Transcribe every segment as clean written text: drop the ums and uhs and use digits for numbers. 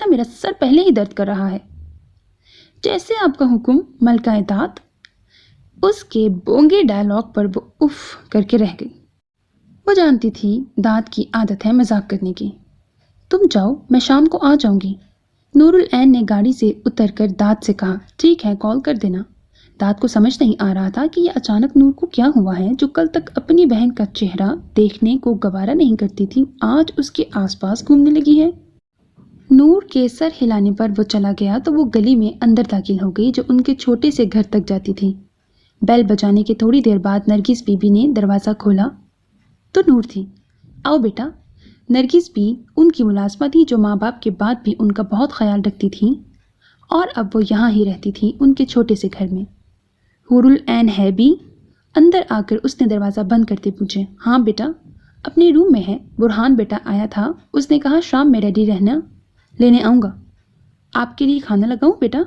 بیٹا میرا سر پہلے ہی درد کر رہا ہے۔ جیسے آپ کا حکم ملکہ اطاعت۔ اس کے بونگے ڈائلاگ پر وہ اف کر کے رہ گئی۔ وہ جانتی تھی داد کی عادت ہے مذاق کرنے کی۔ تم جاؤ، میں شام کو آ جاؤں گی۔ نور العین نے گاڑی سے اتر کر داد سے کہا، ٹھیک ہے، کال کر دینا۔ داد کو سمجھ نہیں آ رہا تھا کہ یہ اچانک نور کو کیا ہوا ہے، جو کل تک اپنی بہن کا چہرہ دیکھنے کو گوارا نہیں کرتی تھی، آج اس کے آس پاس گھومنے لگی ہے۔ نور کے سر ہلانے پر وہ چلا گیا تو وہ گلی میں اندر داخل ہو گئی جو ان کے چھوٹے سے گھر تک جاتی تھی۔ بیل بجانے کے تھوڑی دیر بعد نرگس بی بی نے دروازہ کھولا تو نور تھی۔ آؤ بیٹا۔ نرگس بھی ان کی ملازمہ تھی جو ماں باپ کے بعد بھی ان کا بہت خیال رکھتی تھی، اور اب وہ یہاں ہی رہتی تھی ان کے چھوٹے سے گھر میں۔ حور العین ہے بھی؟ اندر آ کر اس نے دروازہ بند کرتے پوچھے۔ ہاں بیٹا، اپنے روم میں ہے، برہان بیٹا آیا تھا، اس نے کہا شام میں ریڈی رہنا، لینے آؤں گا۔ آپ کے لیے کھانا لگاؤں بیٹا؟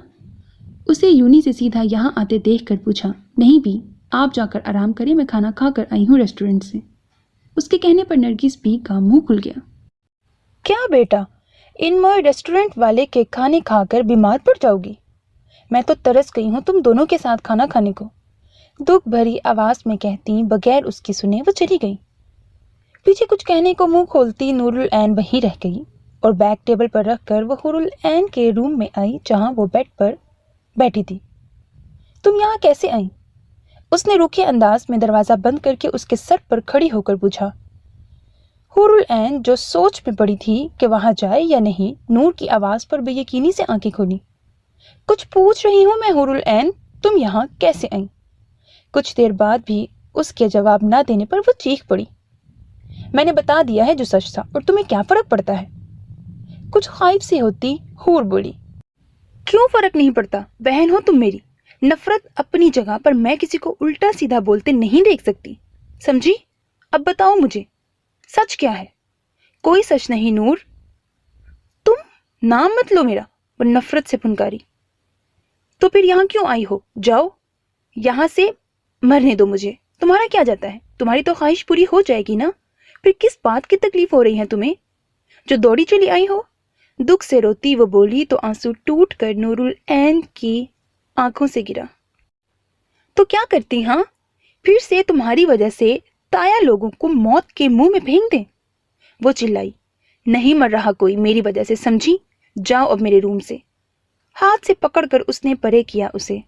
اسے یونی سے سیدھا یہاں آتے دیکھ کر پوچھا۔ نہیں بھی، آپ جا کر آرام کریں، میں کھانا کھا کر آئی ہوں ریسٹورنٹ سے۔ اس کے کہنے پر نرگس بی کا منہ کھل گیا۔ کیا بیٹا، ان موئے ریسٹورنٹ والے کے کھانے کھا کر بیمار پڑ جاؤ گی؟ میں تو ترس گئی ہوں تم دونوں کے ساتھ کھانا کھانے کو، دکھ بھری آواز میں کہتی بغیر اس کی سنے وہ چلی گئی۔ پیچھے کچھ کہنے کو منہ کھولتی نور العین وہیں رہ گئی اور بیگ ٹیبل پر رکھ کر وہ حور العین کے روم میں آئی جہاں وہ بیڈ پر بیٹھی تھی۔ تم یہاں کیسے آئیں؟ اس نے روکھے انداز میں دروازہ بند کر کے اس کے سر پر کھڑی ہو کر پوچھا۔ حور العین جو سوچ میں پڑی تھی کہ وہاں جائے یا نہیں، نور کی آواز پر بے یقینی سے آنکھیں کھولی۔ کچھ پوچھ رہی ہوں میں حور العین، تم یہاں کیسے آئیں؟ کچھ دیر بعد بھی اس کے جواب نہ دینے پر وہ چیخ پڑی۔ میں نے بتا دیا ہے جو سچ تھا، اور تمہیں کیا فرق پڑتا ہے؟ کچھ خائف سی ہوتی حور بولی۔ کیوں فرق نہیں پڑتا؟ بہن ہو تم میری، نفرت اپنی جگہ پر میں کسی کو الٹا سیدھا بولتے نہیں دیکھ سکتی، سمجھی؟ اب بتاؤ مجھے سچ کیا ہے؟ کوئی سچ نہیں نور۔ تم نام مت لو میرا، وہ نفرت سے پھنکاری۔ تو پھر یہاں کیوں آئی ہو؟ جاؤ یہاں سے، مرنے دو مجھے، تمہارا کیا جاتا ہے؟ تمہاری تو خواہش پوری ہو جائے گی نا، پھر کس بات کی تکلیف ہو رہی ہے تمہیں جو دوڑی چلی آئی ہو؟ دکھ سے روتی وہ بولی تو آنسو ٹوٹ کر نور العین کی آنکھوں سے گرا۔ تو کیا کرتی ہاں؟ پھر سے تمہاری وجہ سے تایا لوگوں کو موت کے منہ میں پھینک دیں؟ وہ چلائی۔ نہیں مر رہا کوئی میری وجہ سے، سمجھی؟ جاؤ اب میرے روم سے۔ ہاتھ سے پکڑ کر اس نے پرے کیا اسے۔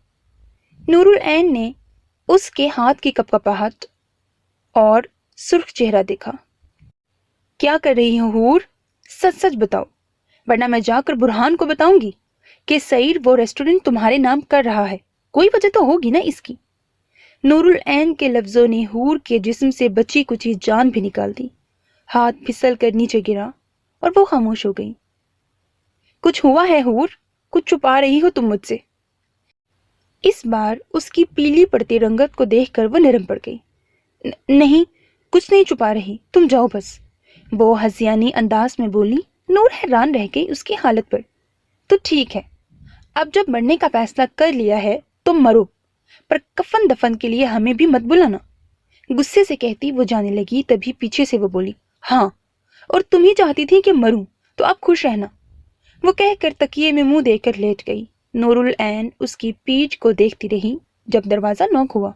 نور العین نے اس کے ہاتھ کی کپکپاہٹ اور سرخ چہرہ دیکھا۔ کیا کر رہی ہو حور؟ سچ سچ بتاؤ، ورنہ میں جا کر برہان کو بتاؤں گی کہ سعید وہ ریسٹورنٹ تمہارے نام کر رہا ہے، کوئی وجہ تو ہوگی نا اس کی۔ نور العین کے لفظوں نے حور کے جسم سے بچی کچی جان بھی نکال دی۔ ہاتھ پھسل کر نیچے گرا اور وہ خاموش ہو گئی۔ کچھ ہوا ہے حور؟ کچھ چھپا رہی ہو تم مجھ سے؟ اس بار اس کی پیلی پڑتی رنگت کو دیکھ کر وہ نرم پڑ گئی۔ نہیں، کچھ نہیں چھپا رہی، تم جاؤ بس، وہ ہسیانی انداز میں بولی۔ نور حیران رہ گئی اس کی حالت پر۔ تو ٹھیک ہے، اب جب مرنے کا فیصلہ کر لیا ہے تو مرو، پر کفن دفن کے لیے ہمیں بھی مت بلانا۔ غصے سے کہتی وہ جانے لگی، تبھی پیچھے سے وہ بولی، ہاں، اور تم ہی چاہتی تھی کہ مروں، تو اب خوش رہنا۔ وہ کہہ کر تکیے میں منہ دے کر لیٹ گئی۔ نور العین اس کی پیٹھ کو دیکھتی رہی جب دروازہ نوک ہوا۔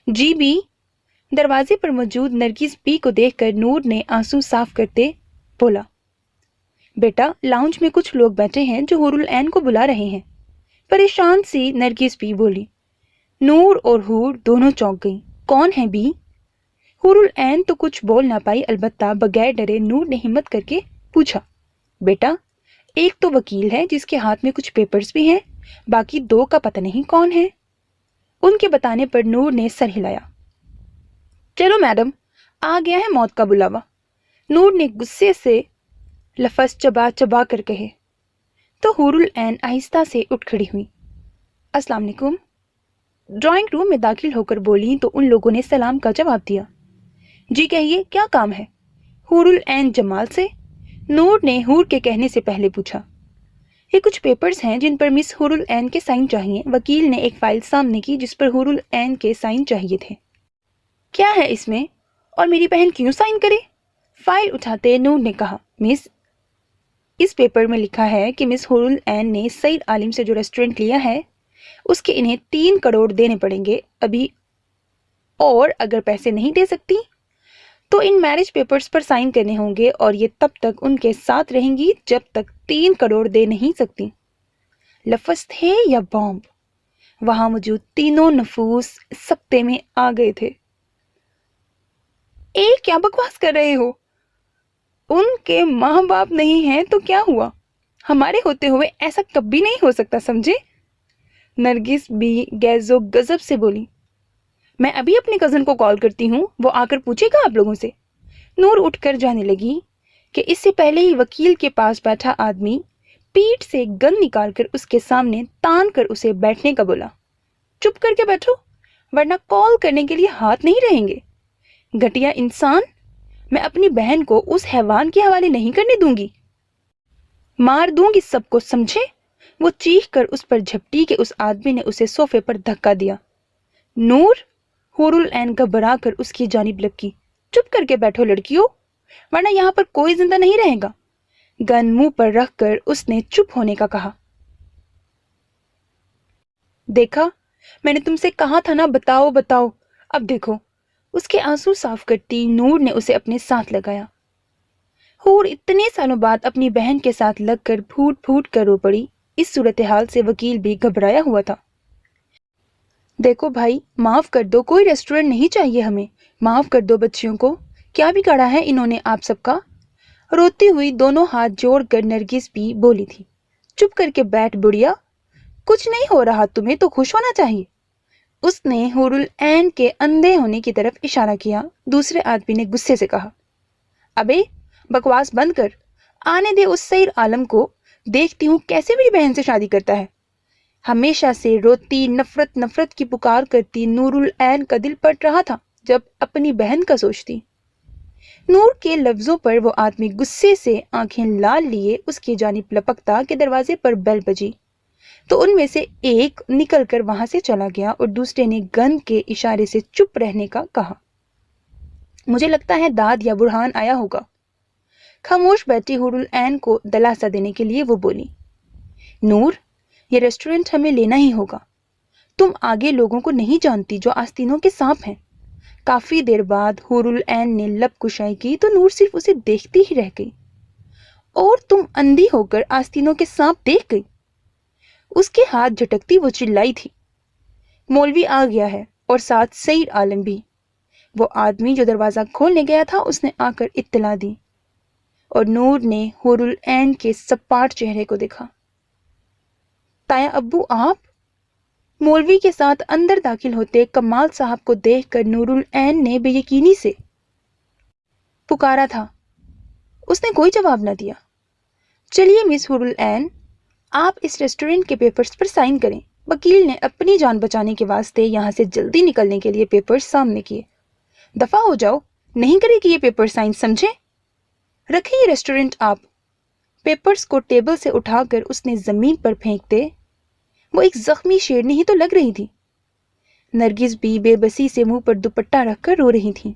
جی بی؟ دروازے پر موجود نرگس بی کو دیکھ کر نور نے آنسو صاف کرتے بولا، بیٹا لاؤنج میں کچھ لوگ بیٹھے ہیں جو حور العین کو بلا رہے ہیں۔ پریشان سی نرگس بی بولی۔ نور اور حور دونوں چونک گئیں۔ کون ہے بی؟ حور العین تو کچھ بول نہ پائی، البتہ بغیر ڈرے نور نے ہمت کر کے پوچھا، بیٹا ایک تو وکیل ہے جس کے ہاتھ میں کچھ پیپرز بھی ہیں، باقی دو کا پتہ نہیں کون ہے۔ ان کے بتانے پر نور نے سر ہلایا۔ چلو میڈم، آ گیا ہے موت کا بلاوا، نور نے غصے سے لفظ چبا چبا کر کہے۔ تو حور العین آہستہ سے اٹھ کھڑی ہوئی۔ السلام علیکم، ڈرائنگ روم میں داخل ہو کر بولی تو ان لوگوں نے سلام کا جواب دیا۔ جی کہیے، کیا کام ہے؟ حور العین جمال سے؟ نور نے حور کے کہنے سے پہلے پوچھا۔ یہ کچھ پیپرز ہیں جن پر مس حور العین کے سائن چاہیے۔ وکیل نے ایک فائل سامنے کی جس پر حور العین کے سائن چاہیے تھے۔ کیا ہے اس میں، اور میری بہن کیوں سائن کرے؟ فائل اٹھاتے نور نے کہا، مس इस पेपर में लिखा है कि मिस हुरुल ऐन ने सईद आलिम से जो रेस्टोरेंट लिया है उसके इन्हें 3 करोड़ देने पड़ेंगे अभी, और अगर पैसे नहीं दे सकती तो इन मैरिज पेपर्स पर साइन करने होंगे और ये तब तक उनके साथ रहेंगी जब तक 3 करोड़ दे नहीं सकती। लफ्ज़ थे या बॉम्ब, वहां मौजूद तीनों नफूस सख्ते में आ गए थे। क्या बकवास कर रहे हो? उनके माँ बाप नहीं हैं तो क्या हुआ? हमारे होते हुए ऐसा कभी नहीं हो सकता, समझे? नरगिस भी गैज़ो गजब से बोली। मैं अभी अपने कज़न को कॉल करती हूँ, वो आकर पूछेगा आप लोगों से। नूर उठकर जाने लगी कि इससे पहले ही वकील के पास बैठा आदमी पीठ से गन निकालकर उसके सामने तान कर उसे बैठने का बोला। चुप करके बैठो, वरना कॉल करने के लिए हाथ नहीं रहेंगे। घटिया इंसान, मैं अपनी बहन को उस हैवान के हवाले नहीं करने दूंगी, मार दूंगी सबको, समझे? वो चीख कर उस पर झपटी कि उस आदमी ने उसे सोफे पर धक्का दिया। नूर, हुरुल ऐन घबरा कर उसकी जानिब लपकी। चुप करके बैठो लड़कियों, वरना यहाँ पर कोई जिंदा नहीं रहेगा। गन मुंह पर रखकर उसने चुप होने का कहा। देखा, मैंने तुमसे कहा था ना, बताओ बताओ। अब देखो। उसके आंसू साफ करती नूर ने उसे अपने साथ लगाया। हूर इतने सालों बाद अपनी बहन के साथ लगकर फूट फूट कर रो पड़ी। इस सूरत हाल से वकील भी घबराया हुआ था। देखो भाई, माफ कर दो, कोई रेस्टोरेंट नहीं चाहिए हमें, माफ कर दो बच्चियों को, क्या बिगाड़ा है इन्होंने आप सबका? रोती हुई दोनों हाथ जोड़कर नरगिस भी बोली थी। चुप करके बैठ बुढ़िया, कुछ नहीं हो रहा, तुम्हें तो खुश होना चाहिए। उसने हुरुल ऐन के अंधे होने की तरफ इशारा किया। दूसरे आदमी ने गुस्से से कहा, अबे बकवास बंद कर, आने दे उस सईद आलम को, देखती हूँ कैसे मेरी बहन से शादी करता है। हमेशा से रोती नफरत नफरत की पुकार करती नूरुल ऐन का दिल पट रहा था जब अपनी बहन का सोचती। नूर के लफ्जों पर वो आदमी गुस्से से आंखें लाल लिए उसकी जानिब लपकता कि दरवाजे पर बेल बजी तो उनमें से एक निकलकर वहां से चला गया और दूसरे ने गन के इशारे से चुप रहने का कहा। मुझे लगता है दाद या बुरहान आया होगा। खामोश बैठी हुरुल ऐन को दिलासा देने के लिए वो बोली, नूर, ये रेस्टोरेंट हमें लेना ही होगा। तुम आगे लोगों को नहीं जानती जो आस्तीनों के सांप हैं। काफी देर बाद हुरुल ऐन ने लब कुशाई की तो नूर सिर्फ उसे देखती ही रह गई। और तुम अंधी होकर आस्तीनों के सांप देख गई? उसके हाथ झटकती वो चिल्लाई थी, मौलवी आ गया है और साथ सईद आलम भी। वो आदमी जो दरवाजा खोलने गया था उसने आकर इत्तला दी और नूर ने हुरुल ऐन के सपाट चेहरे को देखा। ताया अब्बू आप? मौलवी के साथ अंदर दाखिल होते कमाल साहब को देखकर नूरुल ऐन ने बेयकीनी से पुकारा था। उसने कोई जवाब न दिया। चलिए मिस हुरुल ऐन, आप इस रेस्टोरेंट के पेपर्स पर साइन करें। वकील ने अपनी जान बचाने के वास्ते यहाँ से जल्दी निकलने के लिए पेपर्स सामने किए। दफा हो जाओ, नहीं करेगी ये पेपर साइन, समझे? रखिए ये रेस्टोरेंट आप। पेपर्स को टेबल से उठाकर उसने जमीन पर फेंकते वो एक जख्मी शेरनी ही तो लग रही थी। नरगिस भी बेबसी से मुंह पर दुपट्टा रखकर रो रही थी।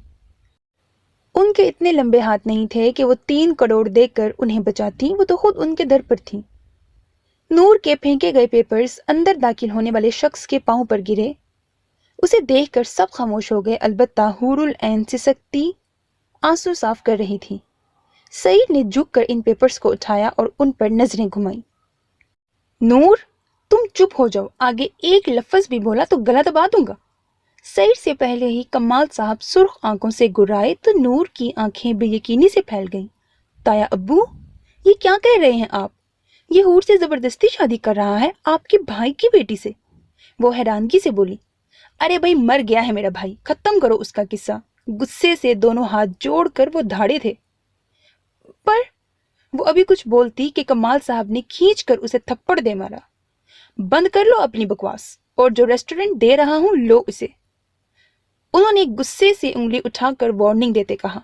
उनके इतने लंबे हाथ नहीं थे कि वो 3 करोड़ देकर उन्हें बचाती, वो तो खुद उनके दर पर थी। नूर के फेंके गए पेपर्स अंदर दाखिल होने वाले शख्स के पांव पर गिरे। उसे देखकर सब खामोश हो गए, अलबत्ता हुरुल ऐन सिसकती आंसू साफ कर रही थी। सईद ने झुककर इन पेपर्स को उठाया और उन पर नजरें घुमाई। नूर, तुम चुप हो जाओ, आगे एक लफ्ज भी बोला तो गला दबा दूंगा। सईद से पहले ही कमाल साहब सुर्ख आंखों से गुर्राए तो नूर की आंखें बेयकीनी से फैल गईं। ताया अब्बू, ये क्या कह रहे हैं आप? ये हूर से जबरदस्ती शादी कर रहा है, आपके भाई की बेटी से। वो हैरानगी से बोली, अरे भाई, मर गया है मेरा भाई, खत्म करो उसका किस्सा। गुस्से से दोनों हाथ जोड़कर वो धाड़े थे, पर वो अभी कुछ बोलती कि कमाल साहब ने खींचकर उसे थप्पड़ दे मारा। बंद कर लो अपनी बकवास, और जो रेस्टोरेंट दे रहा हूं लो उसे। उन्होंने गुस्से से उंगली उठाकर वार्निंग देते कहा।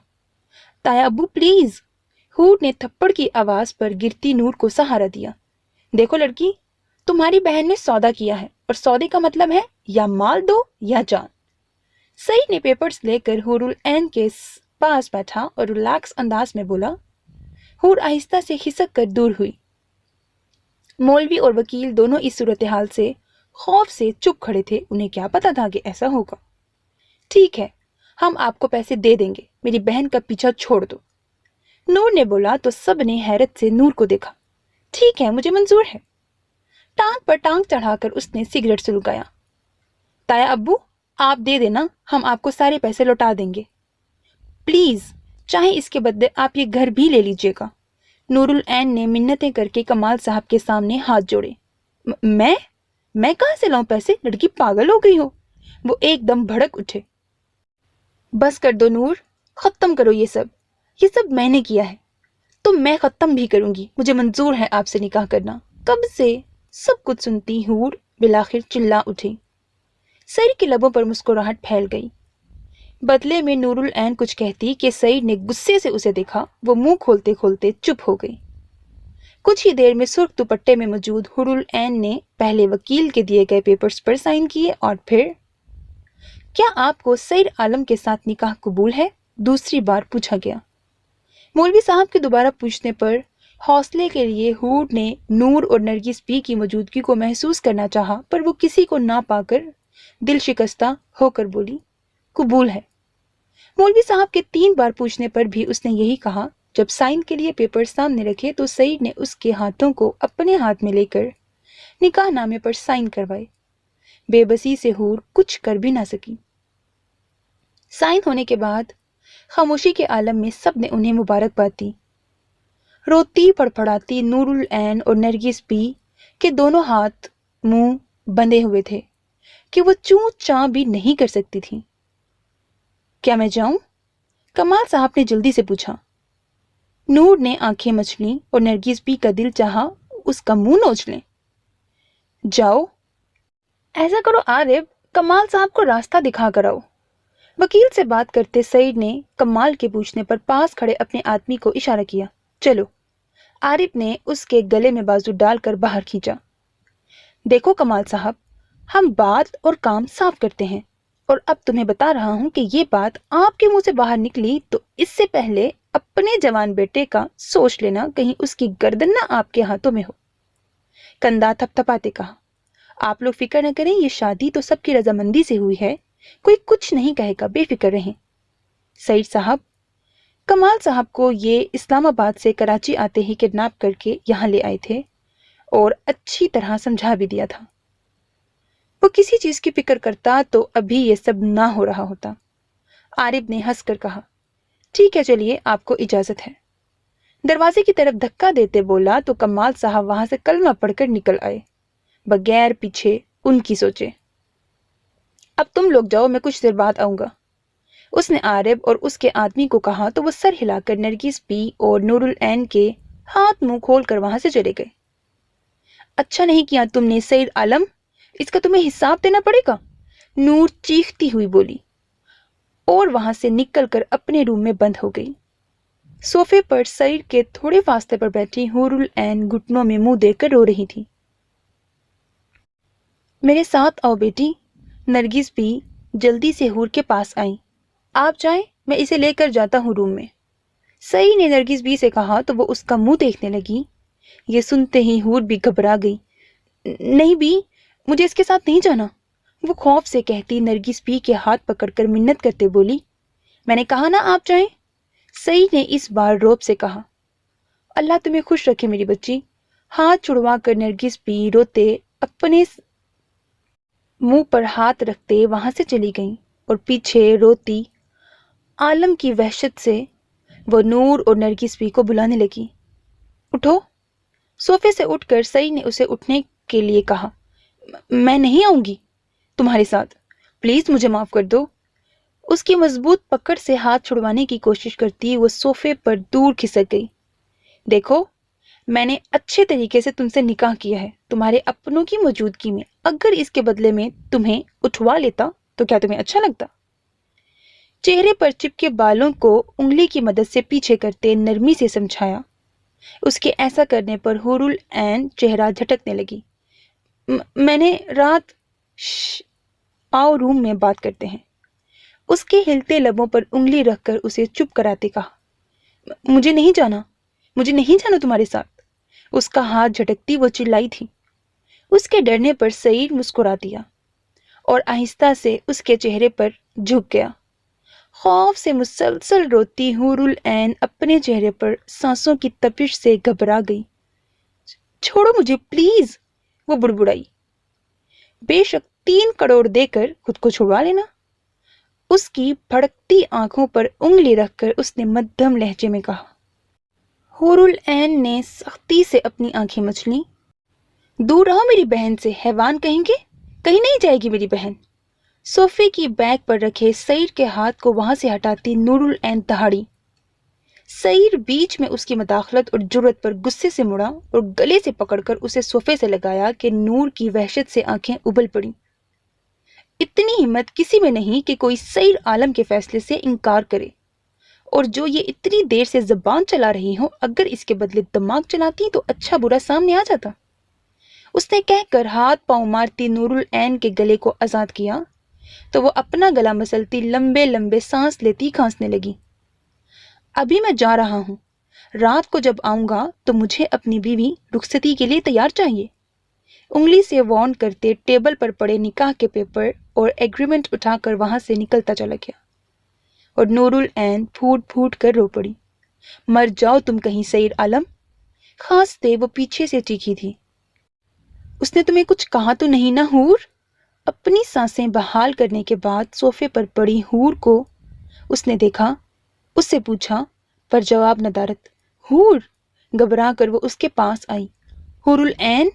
ताया अब्बू प्लीज। हूर ने थप्पड़ की आवाज पर गिरती नूर को सहारा दिया। देखो लड़की, तुम्हारी बहन ने सौदा किया है और सौदे का मतलब है या माल दो या जान। सईद ने पेपर्स लेकर हुरुल ऐन के पास बैठा और रिलैक्स अंदाज में बोला, हूर आहिस्ता से खिसक कर दूर हुई। मौलवी और वकील दोनों इस सूरत-ए-हाल से खौफ से चुप खड़े थे। उन्हें क्या पता था कि ऐसा होगा। ठीक है, हम आपको पैसे दे देंगे, मेरी बहन का पीछा छोड़ दो, नूर ने बोला तो सब ने हैरत से नूर को देखा। ठीक है, मुझे मंजूर है। टांग पर टांग चढ़ाकर उसने सिगरेट सुलगाया। ताया अब्बू, आप दे देना, हम आपको सारे पैसे लौटा देंगे। प्लीज, चाहे इसके बदले आप ये घर भी ले लीजिएगा। नूरुल ऐन ने मिन्नतें करके कमाल साहब के सामने हाथ जोड़े। मैं कहां से लाऊं पैसे? लड़की पागल हो गई हो? वो एकदम भड़क उठे। बस कर दो नूर, खत्म करो ये सब मैंने किया है, तो मैं खत्म भी करूंगी। मुझे मंजूर है आपसे निकाह करना। कब से? सब कुछ सुनती हूर बिलाखिर चिल्ला उठी। सईद के लबों पर मुस्कुराहट फैल गई। बदले में नूरुल ऐन कुछ कहती कि सईद ने गुस्से से उसे देखा। वो मुंह खोलते खोलते चुप हो गई। कुछ ही देर में सुर्ख दुपट्टे में मौजूद हुरुल ऐन ने पहले वकील के दिए गए पेपर्स पर साइन किए और फिर, क्या आपको सईद आलम के साथ निकाह कबूल है? दूसरी बार पूछा गया। मौलवी साहब के दोबारा पूछने पर हौसले के लिए हूर ने नूर और नरगिस पी की मौजूदगी को महसूस करना चाहा, पर वो किसी को ना पाकर दिल शिकस्ता होकर बोली, कबूल है। मौलवी साहब के 3 बार पूछने पर भी उसने यही कहा। जब साइन के लिए पेपर सामने रखे तो सईद ने उसके हाथों को अपने हाथ में लेकर निकाह नामे पर साइन करवाए। बेबसी से हूर कुछ कर भी ना सकी। साइन होने के बाद खामोशी के आलम में सब ने उन्हें मुबारकबाद दी। रोती फड़फड़ाती नूरुल ऐन और नरगिस पी के दोनों हाथ मुंह बंधे हुए थे कि वो चूं चां भी नहीं कर सकती थी। क्या मैं जाऊं? कमाल साहब ने जल्दी से पूछा। नूर ने आंखें मचली और नरगिस पी का दिल चाहा उसका मुंह नोच लें। जाओ। ऐसा करो आरिफ, कमाल साहब को रास्ता दिखा कर आओ। वकील से बात करते सईद ने कमाल के पूछने पर पास खड़े अपने आदमी को इशारा किया। चलो। आरिफ ने उसके गले में बाजू डालकर बाहर खींचा। देखो कमाल साहब, हम बात और काम साफ करते हैं, और अब तुम्हें बता रहा हूं कि ये बात आपके मुंह से बाहर निकली तो इससे पहले अपने जवान बेटे का सोच लेना, कहीं उसकी गर्दन ना आपके हाथों में हो। कंधा थपथपाते कहा, आप लोग फिक्र न करें, ये शादी तो सबकी रजामंदी से हुई है, कोई कुछ नहीं कहेगा, बेफिक्र रहें। सईद साहब, कमाल साहब को ये इस्लामाबाद से कराची आते ही किडनैप करके यहाँ ले आए थे और अच्छी तरह समझा भी दिया था। वो किसी चीज की फिक्र करता तो अभी ये सब ना हो रहा होता। आरिफ ने हंसकर कहा, ठीक है चलिए, आपको इजाजत है। दरवाजे की तरफ धक्का देते बोला तो कमाल साहब वहां से कलमा पढ़कर निकल आए, बगैर पीछे उनकी सोचे। अब तुम लोग जाओ, मैं कुछ देर बाद आऊंगा। उसने आरिफ और उसके आदमी को कहा तो वो सर हिलाकर नरगिस पी और नूरुल ऐन के हाथ मुंह खोलकर वहां से चले गए। अच्छा नहीं किया तुमने सईद आलम, इसका तुम्हें हिसाब देना पड़ेगा, नूर चीखती हुई बोली और वहां से निकलकर अपने रूम में बंद हो गई। सोफे पर सईद के थोड़े फासले पर बैठी हुरुल ऐन घुटनों में मुंह देकर रो रही थी। मेरे साथ आओ बेटी। नरगिस भी जल्दी से हूर के पास आई। आप जाएं, मैं इसे लेकर जाता हूँ रूम में। सईद ने नरगिस बी से कहा तो वो उसका मुंह देखने लगी। ये सुनते ही हूर भी घबरा गई। नहीं बी, मुझे इसके साथ नहीं जाना, वो खौफ से कहती नरगिस बी के हाथ पकड़कर मिन्नत करते बोली। मैंने कहा ना आप जाएं। सईद ने इस बार रौब से कहा। अल्लाह तुम्हें खुश रखे मेरी बच्ची। हाथ छुड़वा कर नरगिस बी रोते अपने मुंह पर हाथ रखते वहां से चली गई और पीछे रोती आलम की वहशत से वो नूर और नरगिस बी को बुलाने लगी। उठो। सोफे से उठकर सईद ने उसे उठने के लिए कहा। मैं नहीं आऊंगी तुम्हारे साथ, प्लीज मुझे माफ कर दो। उसकी मजबूत पकड़ से हाथ छुड़वाने की कोशिश करती वो सोफे पर दूर खिसक गई। देखो, मैंने अच्छे तरीके से तुमसे निकाह किया है, तुम्हारे अपनों की मौजूदगी में। अगर इसके बदले में तुम्हें उठवा लेता तो क्या तुम्हें अच्छा लगता? चेहरे पर चिपके बालों को उंगली की मदद से पीछे करते नरमी से समझाया। उसके ऐसा करने पर हुरुल ऐन चेहरा झटकने लगी। मैंने रात आओ रूम में बात करते हैं। उसके हिलते लबों पर उंगली रखकर उसे चुप कराते कहा। मुझे नहीं जाना, مجھے نہیں جانا تمہارے ساتھ۔ اس کا ہاتھ جھٹکتی وہ چلائی تھی۔ اس کے ڈرنے پر سعید مسکرا دیا اور آہستہ سے اس کے چہرے پر جھک گیا۔ خوف سے مسلسل روتی حور العین اپنے چہرے پر سانسوں کی تپش سے گھبرا گئی۔ چھوڑو مجھے پلیز، وہ بڑبڑائی۔ بے شک 3 کروڑ دے کر خود کو چھڑوا لینا۔ اس کی پھڑکتی آنکھوں پر انگلی رکھ کر اس نے مدھم لہجے میں کہا۔ حور العین نے سختی سے اپنی آنکھیں مچ لیں۔ دور رہو میری بہن سے، حیوان کہیں گے، کہیں نہیں جائے گی میری بہن۔ صوفے کی بیک پر رکھے سعید کے ہاتھ کو وہاں سے ہٹاتی نور العین دہاڑی۔ سعید بیچ میں اس کی مداخلت اور جرأت پر غصے سے مڑا اور گلے سے پکڑ کر اسے صوفے سے لگایا کہ نور کی وحشت سے آنکھیں ابل پڑیں۔ اتنی ہمت کسی میں نہیں کہ کوئی سعید عالم کے فیصلے سے انکار کرے، اور جو یہ اتنی دیر سے زبان چلا رہی ہوں، اگر اس کے بدلے دماغ چلاتی تو اچھا برا سامنے آ جاتا۔ اس نے کہہ کر ہاتھ پاؤں مارتی نور العین کے گلے کو آزاد کیا تو وہ اپنا گلا مسلتی لمبے لمبے سانس لیتی کھانسنے لگی۔ ابھی میں جا رہا ہوں، رات کو جب آؤں گا تو مجھے اپنی بیوی رخصتی کے لیے تیار چاہیے۔ انگلی سے وارن کرتے ٹیبل پر پڑے نکاح کے پیپر اور ایگریمنٹ اٹھا کر وہاں سے نکلتا چلا گیا، اور نور العین پھوٹ پھوٹ کر رو پڑی۔ مر جاؤ تم کہیں سعید عالم، خاصتے وہ پیچھے سے چیخی تھی۔ اس نے تمہیں کچھ کہا تو نہیں نا حور؟ اپنی سانسیں بحال کرنے کے بعد صوفے پر پڑی حور کو اس نے دیکھا، اس سے پوچھا، پر جواب ندارت۔ حور، گھبرا کر وہ اس کے پاس آئی۔ حور العین،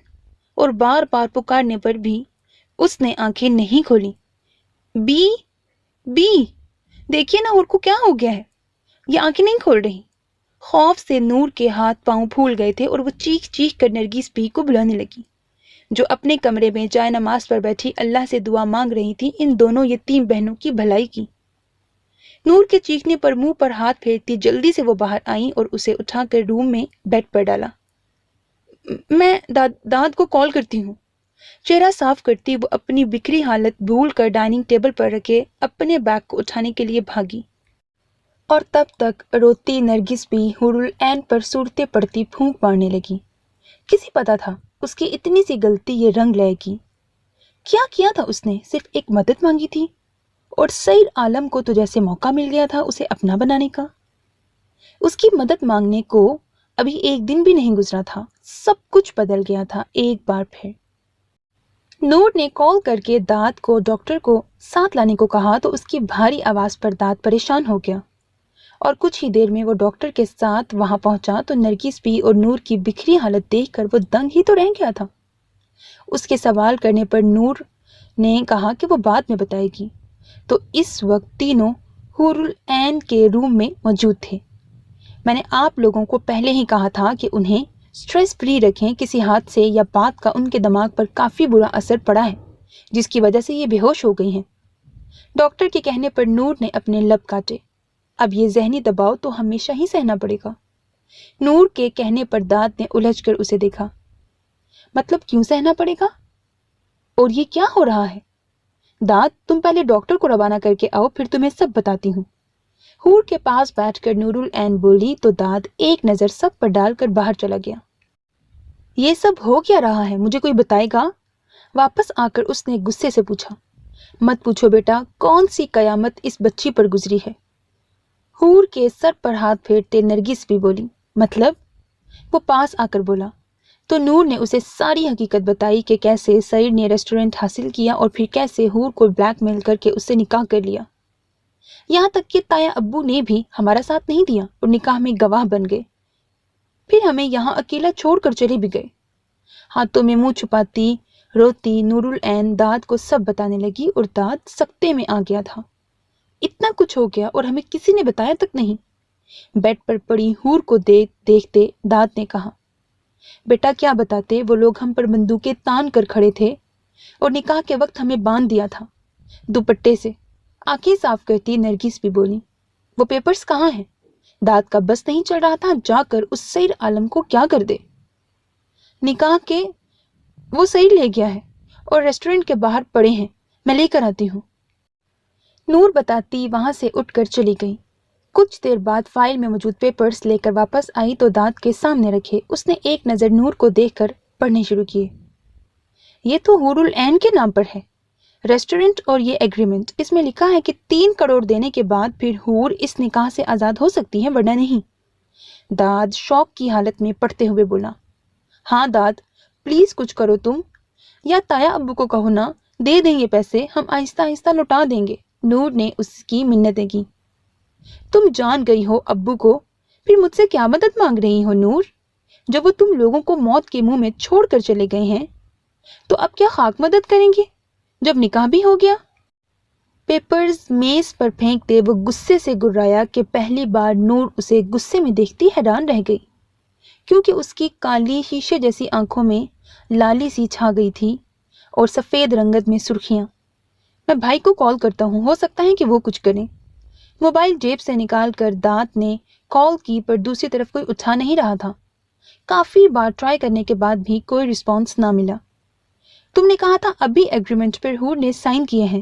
اور بار بار پکارنے پر بھی اس نے آنکھیں نہیں کھولی۔ بی دیکھیے نا حور کو کیا ہو گیا ہے، یہ آنکھیں نہیں کھول رہی۔ خوف سے نور کے ہاتھ پاؤں پھول گئے تھے اور وہ چیخ چیخ کر نرگس بی کو بلانے لگی، جو اپنے کمرے میں جائے نماز پر بیٹھی اللہ سے دعا مانگ رہی تھی۔ ان دونوں یتیم بہنوں کی بھلائی کی۔ نور کے چیخنے پر منہ پر ہاتھ پھیرتی جلدی سے وہ باہر آئیں اور اسے اٹھا کر روم میں بیڈ پر ڈالا۔ میں داد کو کال کرتی ہوں۔ چہرہ صاف کرتی وہ اپنی بکھری حالت بھول کر ڈائننگ ٹیبل پر رکھے اپنے بیگ کو اٹھانے کے لیے بھاگی، اور تب تک روتی نرگس بھی حور العین پر صورتیں پڑتی پھونک مارنے لگی۔ کسی پتا تھا اس کی اتنی سی غلطی یہ رنگ لائے گی؟ کیا کیا تھا اس نے؟ صرف ایک مدد مانگی تھی، اور سعید عالم کو تو جیسے موقع مل گیا تھا اسے اپنا بنانے کا۔ اس کی مدد مانگنے کو ابھی 1 دن بھی نہیں گزرا تھا، سب کچھ بدل گیا تھا ایک بار پھر۔ نور نے کال کر کے داد کو ڈاکٹر کو ساتھ لانے کو کہا تو اس کی بھاری آواز پر داد پریشان ہو گیا، اور کچھ ہی دیر میں وہ ڈاکٹر کے ساتھ وہاں پہنچا تو نرگس بھی اور نور کی بکھری حالت دیکھ کر وہ دنگ ہی تو رہ گیا تھا۔ اس کے سوال کرنے پر نور نے کہا کہ وہ بعد میں بتائے گی، تو اس وقت تینوں حور العین کے روم میں موجود تھے۔ میں نے آپ لوگوں کو پہلے ہی کہا تھا کہ انہیں سٹریس فری رکھیں، کسی حادثے سے یا بات کا ان کے دماغ پر کافی برا اثر پڑا ہے جس کی وجہ سے یہ بے ہوش ہو گئی ہیں۔ ڈاکٹر کے کہنے پر نور نے اپنے لب کاٹے۔ اب یہ ذہنی دباؤ تو ہمیشہ ہی سہنا پڑے گا۔ نور کے کہنے پر داد نے الجھ کر اسے دیکھا۔ مطلب کیوں سہنا پڑے گا؟ اور یہ کیا ہو رہا ہے؟ داد، تم پہلے ڈاکٹر کو روانہ کر کے آؤ، پھر تمہیں سب بتاتی ہوں۔ حور کے پاس بیٹھ کر نور العین بولی تو داد ایک نظر سب پر ڈال کر باہر چلا گیا۔ یہ سب ہو کیا رہا ہے، مجھے کوئی بتائے گا؟ واپس آ کر اس نے غصے سے پوچھا۔ مت پوچھو بیٹا، کون سی قیامت اس بچی پر گزری ہے؟ حور کے سر پر ہاتھ پھیرتے نرگس بھی بولی۔ مطلب؟ وہ پاس آ کر بولا تو نور نے اسے ساری حقیقت بتائی کہ کیسے سعید نے ریسٹورنٹ حاصل کیا اور پھر کیسے حور کو بلیک میل کر کے اس سے نکاح کر لیا، یہاں تک کہ تایا ابو نے بھی ہمارا ساتھ نہیں دیا اور نکاح میں گواہ بن گئے، پھر ہمیں یہاں اکیلا چھوڑ کر چلے بھی گئے۔ ہاتھوں میں منہ چھپاتی روتی نور العین داد کو سب بتانے لگی، اور داد سکتے میں آ گیا تھا۔ اتنا کچھ ہو گیا اور ہمیں کسی نے بتایا تک نہیں۔ بیڈ پر پڑی حور کو دیکھتے داد نے کہا، بیٹا کیا بتاتے، وہ لوگ ہم پر بندوقیں تان کر کھڑے تھے اور نکاح کے وقت ہمیں باندھ دیا تھا دوپٹے سے۔ آنکھیں صاف کرتی نرگس بھی بولی، وہ پیپرز کہاں ہیں؟ داد کا بس نہیں چل رہا تھا جا کر اس سعید عالم کو کیا کر دے۔ نکاح کے وہ سعید لے گیا ہے اور ریسٹورنٹ کے باہر پڑے ہیں، میں لے کر آتی ہوں۔ نور بتاتی وہاں سے اٹھ کر چلی گئی۔ کچھ دیر بعد فائل میں موجود پیپرز لے کر واپس آئی تو داد کے سامنے رکھے اس نے ایک نظر نور کو دیکھ کر پڑھنے شروع کیے۔ یہ تو حور العین کے نام پر ہے، ریسٹورنٹ اور یہ ایگریمنٹ، اس میں لکھا ہے کہ 3 کروڑ دینے کے بعد پھر حور اس نکاح سے آزاد ہو سکتی ہے ورنہ نہیں۔ داد شوق کی حالت میں پڑھتے ہوئے بولا، ہاں داد پلیز کچھ کرو تم، یا تایا ابو کو کہو نا دے دیں یہ پیسے، ہم آہستہ آہستہ لوٹا دیں گے۔ نور نے اس کی منتیں کی۔ تم جان گئی ہو ابو کو، پھر مجھ سے کیا مدد مانگ رہی ہو نور؟ جب وہ تم لوگوں کو موت کے منہ میں چھوڑ کر چلے گئے ہیں تو اب کیا خاک مدد کریں گے جب نکاح بھی ہو گیا؟ پیپرز میز پر پھینکتے وہ غصے سے گرایا کہ پہلی بار نور اسے غصے میں دیکھتی حیران رہ گئی، کیونکہ اس کی کالی شیشے جیسی آنکھوں میں لالی سی چھا گئی تھی اور سفید رنگت میں سرخیاں۔ میں بھائی کو کال کرتا ہوں، ہو سکتا ہے کہ وہ کچھ کریں۔ موبائل جیب سے نکال کر دانت نے کال کی پر دوسری طرف کوئی اٹھا نہیں رہا تھا۔ کافی بار ٹرائی کرنے کے بعد بھی کوئی رسپانس نہ ملا۔ تم نے کہا تھا ابھی ایگریمنٹ پر حور نے سائن کیے ہیں،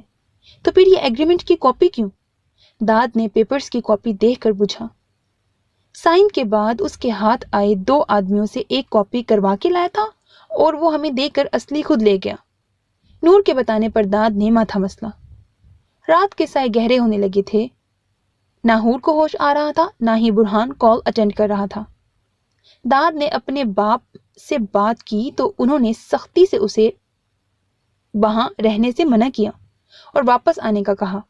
تو پھر یہ ایگریمنٹ کی کاپی کیوں؟ داد نے پیپرز کی کاپی دیکھ کر پوچھا۔ سائن کے بعد اس کے ہاتھ آئے 2 آدمیوں سے ایک کاپی کروا کے لایا تھا اور وہ ہمیں دے کر اصلی خود لے گیا۔ نور کے بتانے پر داد نے ماتھا مسلا۔ رات کے سائے گہرے ہونے لگے تھے، نہ حور کو ہوش آ رہا تھا نہ ہی برہان کال اٹینڈ کر رہا تھا۔ داد نے اپنے باپ سے بات کی تو انہوں نے سختی سے اسے وہاں رہنے سے منع کیا اور واپس آنے کا کہا،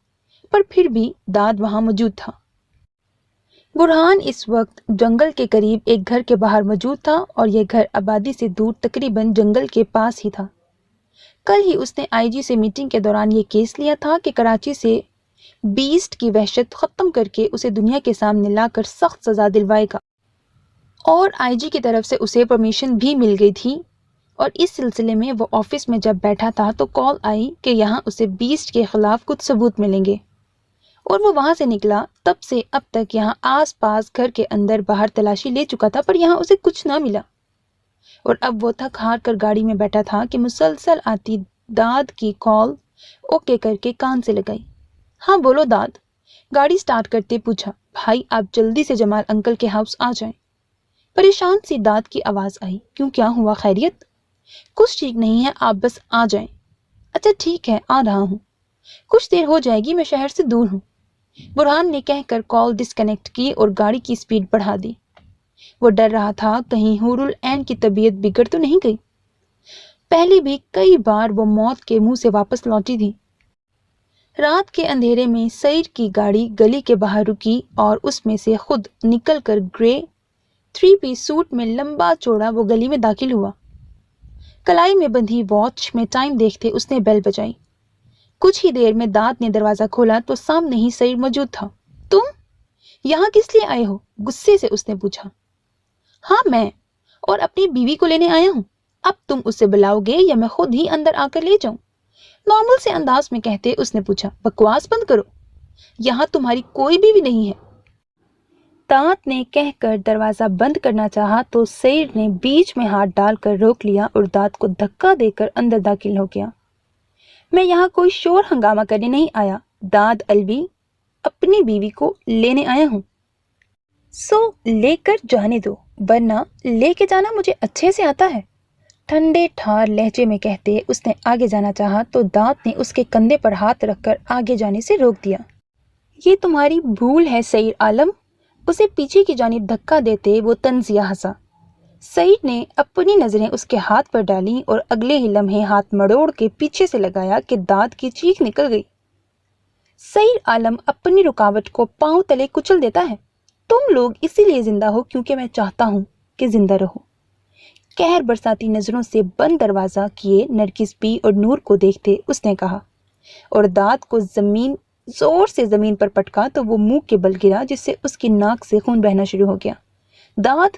پر پھر بھی داد وہاں موجود تھا۔ برہان اس وقت جنگل کے قریب ایک گھر کے باہر موجود تھا اور یہ گھر آبادی سے دور تقریباً جنگل کے پاس ہی تھا۔ کل ہی اس نے آئی جی سے میٹنگ کے دوران یہ کیس لیا تھا کہ کراچی سے بیسٹ کی وحشت ختم کر کے اسے دنیا کے سامنے لا کر سخت سزا دلوائے گا، اور آئی جی کی طرف سے اسے پرمیشن بھی مل گئی تھی۔ اور اس سلسلے میں وہ آفس میں جب بیٹھا تھا تو کال آئی کہ یہاں اسے بیسٹ کے خلاف کچھ ثبوت ملیں گے، اور وہ وہاں سے نکلا۔ تب سے اب تک یہاں آس پاس گھر کے اندر باہر تلاشی لے چکا تھا پر یہاں اسے کچھ نہ ملا، اور اب وہ تھک ہار کر گاڑی میں بیٹھا تھا کہ مسلسل آتی داد کی کال اوکے کر کے کان سے لگائی۔ ہاں بولو داد، گاڑی سٹارٹ کرتے پوچھا۔ بھائی آپ جلدی سے جمال انکل کے ہاؤس آ جائیں۔ پریشان سی داد کی آواز آئی۔ کیوں، کیا ہوا؟ خیریت؟ کچھ ٹھیک نہیں ہے، آپ بس آ جائیں۔ اچھا ٹھیک ہے، آ رہا ہوں، کچھ دیر ہو جائے گی، میں شہر سے دور ہوں، برہان نے کہہ کر کال ڈسکنیکٹ کی اور گاڑی کی سپیڈ بڑھا دی۔ وہ ڈر رہا تھا کہیں حور العین کی طبیعت بگڑ تو نہیں گئی۔ پہلے بھی کئی بار وہ موت کے منہ سے واپس لوٹی تھی۔ رات کے اندھیرے میں سعید کی گاڑی گلی کے باہر رکی اور اس میں سے خود نکل کر گرے 3 پیس سوٹ میں لمبا چوڑا وہ گلی میں داخل ہوا۔ کلائی میں بندھی واچ میں ٹائم دیکھتے اس نے بیل بجائی۔ کچھ ہی دیر میں داد نے دروازہ کھولا تو سامنے ہی سعید موجود تھا۔ تم یہاں کس لیے آئے ہو؟ غصے سے اس نے پوچھا۔ ہاں میں اور اپنی بیوی کو لینے آیا ہوں، اب تم اسے بلاؤ گے یا میں خود ہی اندر آ کر لے جاؤں؟ نارمل سے انداز میں کہتے اس نے پوچھا۔ بکواس بند کرو، یہاں تمہاری کوئی بیوی نہیں ہے۔ دانت نے کہہ کر دروازہ بند کرنا چاہا تو سعید نے بیچ میں ہاتھ ڈال کر روک لیا اور داد کو دھکا دے کر اندر داخل ہو گیا۔ میں یہاں کوئی شور ہنگامہ کرنے نہیں آیا، داد الوی اپنی بیوی کو لینے آیا ہوں، سو لے کر جانے دو، ورنہ لے کے جانا مجھے اچھے سے آتا ہے، ٹھنڈے ٹھار لہجے میں کہتے اس نے آگے جانا چاہا تو دانت نے اس کے کندھے پر ہاتھ رکھ کر آگے جانے سے روک دیا۔ یہ تمہاری بھول ہے سعید عالم، اسے پیچھے کی جانب دھکا دیتے وہ طنزیہ ہنسا۔ سعید نے اپنی نظریں اس کے ہاتھ پر ڈالیں اور اگلے ہی لمحے ہاتھ مڑوڑ کے پیچھے سے لگایا کہ داد کی چیخ نکل گئی۔ سعید عالم اپنی رکاوٹ کو پاؤں تلے کچل دیتا ہے، تم لوگ اسی لیے زندہ ہو کیونکہ میں چاہتا ہوں کہ زندہ رہو۔ قہر برساتی نظروں سے بند دروازہ کیے نرگس بی اور نور کو دیکھتے اس نے کہا، اور داد کو زور سے زمین پر پٹکا تو وہ منہ کے بل گرا جس سے اس کی ناک سے خون بہنا شروع ہو گیا۔ داد!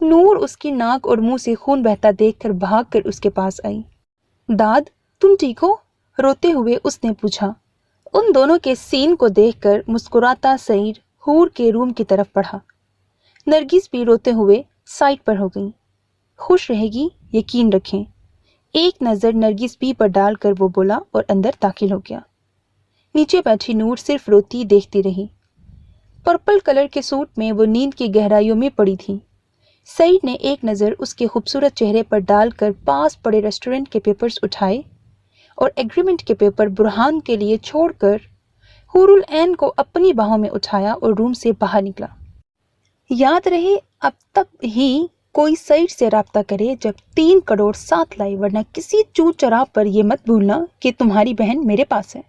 نور اس کی ناک اور منہ سے خون بہتا دیکھ کر بھاگ کر اس کے پاس آئی۔ داد تم ٹھیک ہو؟ روتے ہوئے اس نے پوچھا۔ ان دونوں کے سین کو دیکھ کر مسکراتا سعید حور کے روم کی طرف بڑھا۔ نرگس بھی روتے ہوئے سائڈ پر ہو گئی۔ خوش رہے گی، یقین رکھیں، ایک نظر نرگس بی پر ڈال کر وہ بولا اور اندر داخل ہو گیا۔ نیچے بیٹھی نور صرف روتی دیکھتی رہی۔ पर्पल कलर के सूट में वो नींद की गहराइयों में पड़ी थी। सईद ने एक नज़र उसके खूबसूरत चेहरे पर डालकर पास पड़े रेस्टोरेंट के पेपर्स उठाए और एग्रीमेंट के पेपर बुरहान के लिए छोड़कर हुरुल ऐन को अपनी बाहों में उठाया और रूम से बाहर निकला। याद रहे, अब तक ही कोई सईद से राब्ता करे जब 3 करोड़ साथ लाई, वरना किसी चूर चराग पर यह मत भूलना कि तुम्हारी बहन मेरे पास है।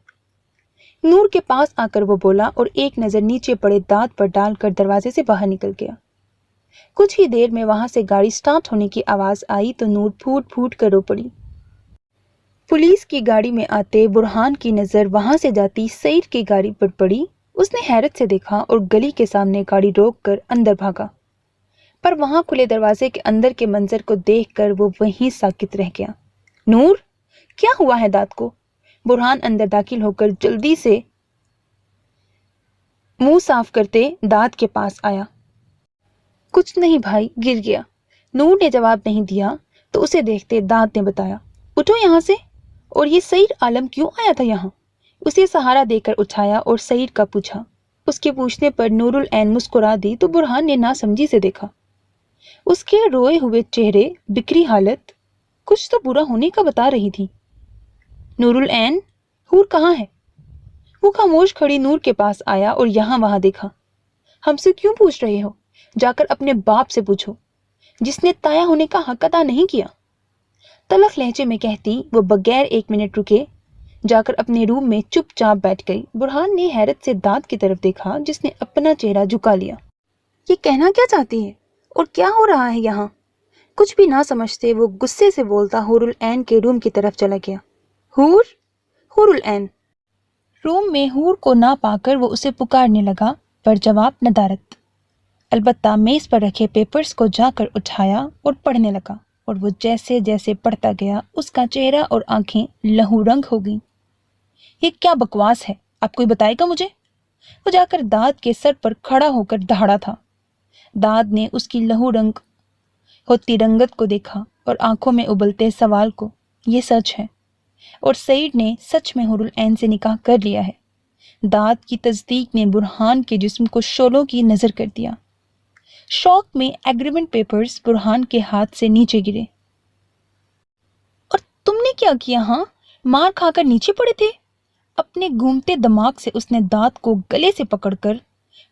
नूर के पास आकर वो बोला और एक नज़र नीचे पड़े दांत पर डालकर दरवाजे से बाहर निकल गया। कुछ ही देर में वहां से गाड़ी स्टार्ट होने की आवाज आई तो नूर फूट फूट कर रो पड़ी। पुलिस की गाड़ी में आते बुरहान की नजर वहां से जाती सईद की गाड़ी पर पड़ी। उसने हैरत से देखा और गली के सामने गाड़ी रोककर अंदर भागा, पर वहां खुले दरवाजे के अंदर के मंजर को देखकर वो वहीं साकित रह गया। नूर, क्या हुआ है दाद को? बुरहान अंदर दाखिल होकर जल्दी से मुंह साफ करते दाद के पास आया। कुछ नहीं भाई, गिर गया। नूर ने जवाब नहीं दिया तो उसे देखते दाद ने बताया, उठो यहाँ से। और ये सईद आलम क्यों आया था यहाँ? उसे सहारा देकर उठाया और सईद का पूछा। उसके पूछने पर नूरुल ऐन मुस्कुरा दी तो बुरहान ने नासमझी से देखा। उसके रोए हुए चेहरे, बिखरी हालत कुछ तो बुरा होने का बता रही थी। नूरुल ऐन, हूर कहाँ है? वो खामोश खड़ी नूर के पास आया और यहाँ वहां देखा। हमसे क्यों पूछ रहे हो? जाकर अपने बाप से पूछो, जिसने ताया होने का हक अदा नहीं किया। तलख लहजे में कहती वो बगैर 1 मिनट रुके जाकर अपने रूम में चुपचाप बैठ गई। बुरहान ने हैरत से दाद की तरफ देखा, जिसने अपना चेहरा झुका लिया। ये कहना क्या चाहती है और क्या हो रहा है यहाँ? कुछ भी ना समझते वो गुस्से से बोलता हुरुल ऐन के रूम की तरफ चला गया। हूर, हुरुल ऐन। रूम में हूर को ना पाकर वो उसे पुकारने लगा, पर जवाब नदारत। अलबत्ता मेज पर रखे पेपर्स को जाकर उठाया और पढ़ने लगा, और वो जैसे जैसे पढ़ता गया उसका चेहरा और आंखें लहू रंग हो गईं। ये क्या बकवास है? आप कोई बताएगा मुझे? वो जाकर दाद के सर पर खड़ा होकर दहाड़ा था। दाद ने उसकी लहू रंग होती रंगत को देखा और आंखों में उबलते सवाल को। ये सच है, और सईद ने सच में हुरुल ऐन से निकाह कर लिया है। दाद की तस्दीक ने बुरहान के जिस्म को शोलों की नजर कर दिया। शौक में एग्रीमेंट पेपर्स बुरहान के हाथ से नीचे गिरे। और तुमने क्या किया? हाँ, मार खाकर नीचे पड़े थे। अपने घूमते दिमाग से उसने दाद को गले से पकड़कर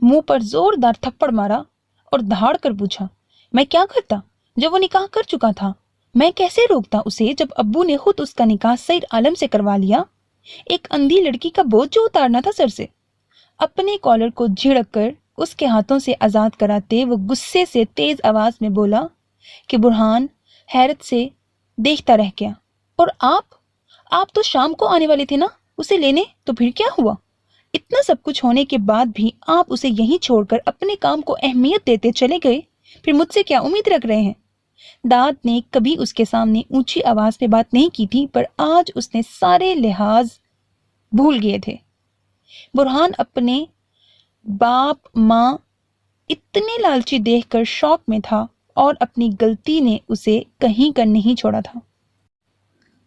मुंह पर जोरदार थप्पड़ मारा और दहाड़ कर पूछा, मैं क्या करता जब वो निकाह कर चुका था? मैं कैसे रोकता उसे जब अब्बू ने खुद उसका निकाह सईद आलम से करवा लिया? एक अंधी लड़की का बोझ जो उतारना था सर से। अपने कॉलर को झिड़क कर उसके हाथों से आजाद कराते वो गुस्से से तेज आवाज में बोला कि बुरहान हैरत से देखता रह गया। और आप तो शाम को आने वाले थे ना उसे लेने, तो फिर क्या हुआ? इतना सब कुछ होने के बाद भी आप उसे यहीं छोड़कर अपने काम को अहमियत देते चले गए। फिर मुझसे क्या उम्मीद रख रहे हैं? दाद ने कभी उसके सामने ऊंची आवाज में बात नहीं की थी, पर आज उसने सारे लिहाज भूल गए थे। बुरहान अपने बाप माँ इतने लालची देखकर शौक में था और अपनी गलती ने उसे कहीं का नहीं छोड़ा था।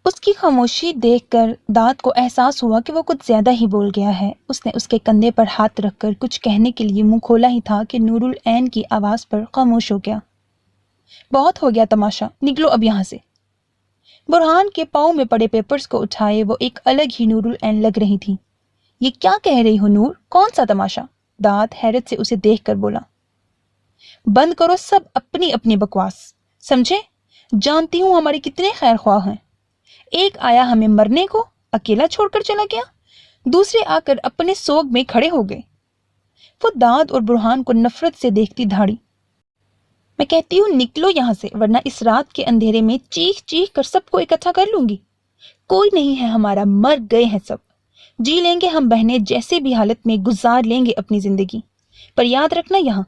उसकी खामोशी देखकर दाद को एहसास हुआ कि वो कुछ ज्यादा ही बोल गया है। उसने उसके कंधे पर हाथ रखकर कुछ कहने के लिए मुंह खोला ही था कि नूरुल ऐन की आवाज पर खामोश हो गया। बहुत हो गया तमाशा, निकलो अब यहाँ से। बुरहान के पाँव में पड़े पेपर्स को उठाए वो एक अलग ही नूरुल ऐन लग रही थी। ये क्या कह रही हो नूर? कौन सा तमाशा? दाद हैरत से उसे देखकर बोला। बंद करो सब अपनी अपनी बकवास, समझे? जानती हूं हमारे कितने खैर ख्वाह हैं। एक आया हमें मरने को, अकेला छोड़कर चला गया। दूसरे आकर अपने सोग में खड़े हो गए। वो दाद और बुरहान को नफरत से देखती धाड़ी। मैं कहती हूँ निकलो यहाँ से, वरना इस रात के अंधेरे में चीख चीख कर सबको इकट्ठा कर लूंगी। कोई नहीं है हमारा, मर गए हैं सब। जी लेंगे हम बहनें, जैसे भी हालत में गुजार लेंगे अपनी जिंदगी। पर याद रखना, यहाँ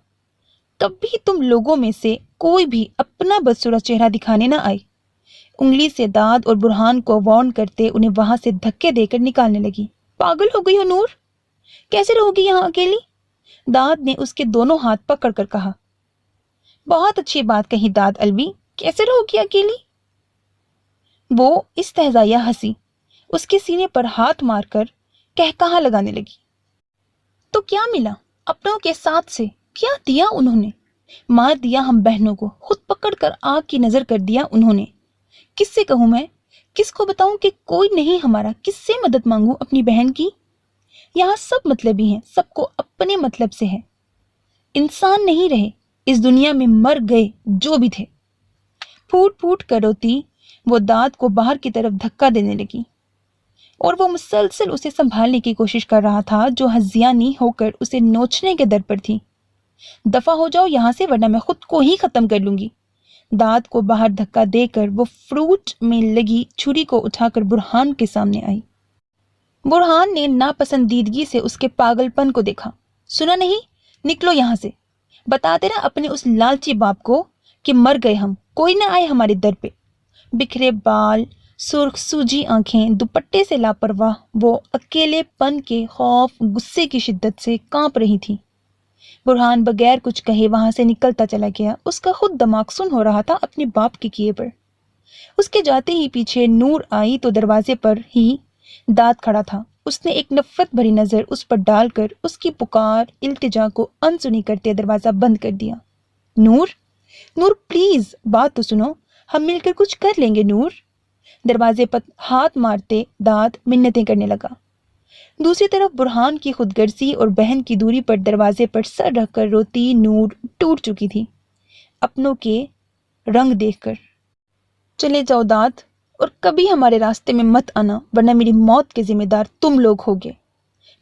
कभी तुम लोगों में से कोई भी अपना बदसूरत चेहरा दिखाने ना आए। उंगली से दाद और बुरहान को वार्न करते उन्हें वहां से धक्के देकर निकालने लगी। पागल हो गई हो नूर? कैसे रहोगी यहाँ अकेली? दाद ने उसके दोनों हाथ पकड़ कर कहा। बहुत अच्छी बात कही दाद अलवी, कैसे रहोगी अकेली? वो इस्तेहज़ाया हंसी, उसके सीने पर हाथ मारकर कहकहा लगाने लगी। तो क्या मिला? अपनों के साथ से क्या दिया उन्होंने, मार दिया हम बहनों को, खुद पकड़ कर आग की नजर कर दिया उन्होंने। किससे कहूं मैं, किसको बताऊं कि कोई नहीं हमारा, किससे मदद मांगूं अपनी बहन की। यहाँ सब मतलबी हैं, सबको अपने मतलब से है। इंसान नहीं रहे इस दुनिया में, मर गए जो भी थे। फूट फूट कर रोती वो दाद को बाहर की तरफ धक्का देने लगी और वो मुसलसल उसे संभालने की कोशिश कर रहा था जो हजियानी होकर उसे नोचने के दर पर थी। दफा हो जाओ यहां से, वरना मैं खुद को ही खत्म कर लूंगी। दाद को बाहर धक्का देकर वो फ्रूट में लगी छुरी को उठाकर बुरहान के सामने आई। बुरहान ने नापसंदीदगी से उसके पागलपन को देखा। सुना नहीं, निकलो यहां से, बताते ना अपने उस लालची बाप को कि मर गए हम, कोई ना आए हमारे दर पे। बिखरे बाल, सुर्ख सूजी आंखें, दुपट्टे से लापरवाह, वो अकेलेपन के खौफ गुस्से की शिद्दत से कांप रही थी। बुरहान बगैर कुछ कहे वहां से निकलता चला गया। उसका खुद दिमाग सुन हो रहा था अपने बाप के किए पर। उसके जाते ही पीछे नूर आई तो दरवाजे पर ही दाद खड़ा था। उसने एक नफरत भरी नजर उस पर डालकर उसकी पुकार इल्तिजा को अनसुनी करते दरवाजा बंद कर दिया। नूर, नूर प्लीज बात तो सुनो, हम मिलकर कुछ कर लेंगे नूर। दरवाजे पर हाथ मारते दाद मिन्नतें करने लगा। दूसरी तरफ बुरहान की खुदगर्जी और बहन की दूरी पर दरवाजे पर सर रखकर रोती नूर टूट चुकी थी अपनों के रंग देखकर। चले जाओ दाद, और कभी हमारे रास्ते में मत आना, वरना मेरी मौत के जिम्मेदार तुम लोग होगे।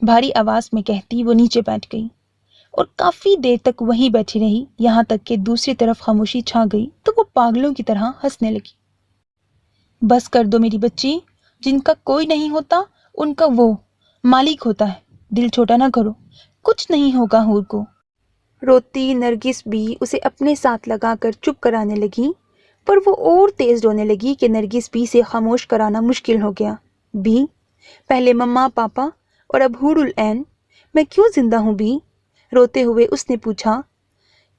भारी आवाज में कहती वो नीचे बैठ गई और काफी देर तक वहीं बैठी रही, यहाँ तक कि दूसरी तरफ खामोशी छा गई तो वो पागलों की तरह हंसने लगी। बस कर दो मेरी बच्ची, जिनका कोई नहीं होता उनका वो मालिक होता है, दिल छोटा ना करो, कुछ नहीं होगा हूर को। रोती नरगिस भी उसे अपने साथ लगाकर चुप कराने लगी, पर वो और तेज रोने लगी कि नरगिस बी से खामोश कराना मुश्किल हो गया। बी, पहले मम्मा पापा और अब हुरुल ऐन, मैं क्यों जिंदा हूँ बी? रोते हुए उसने पूछा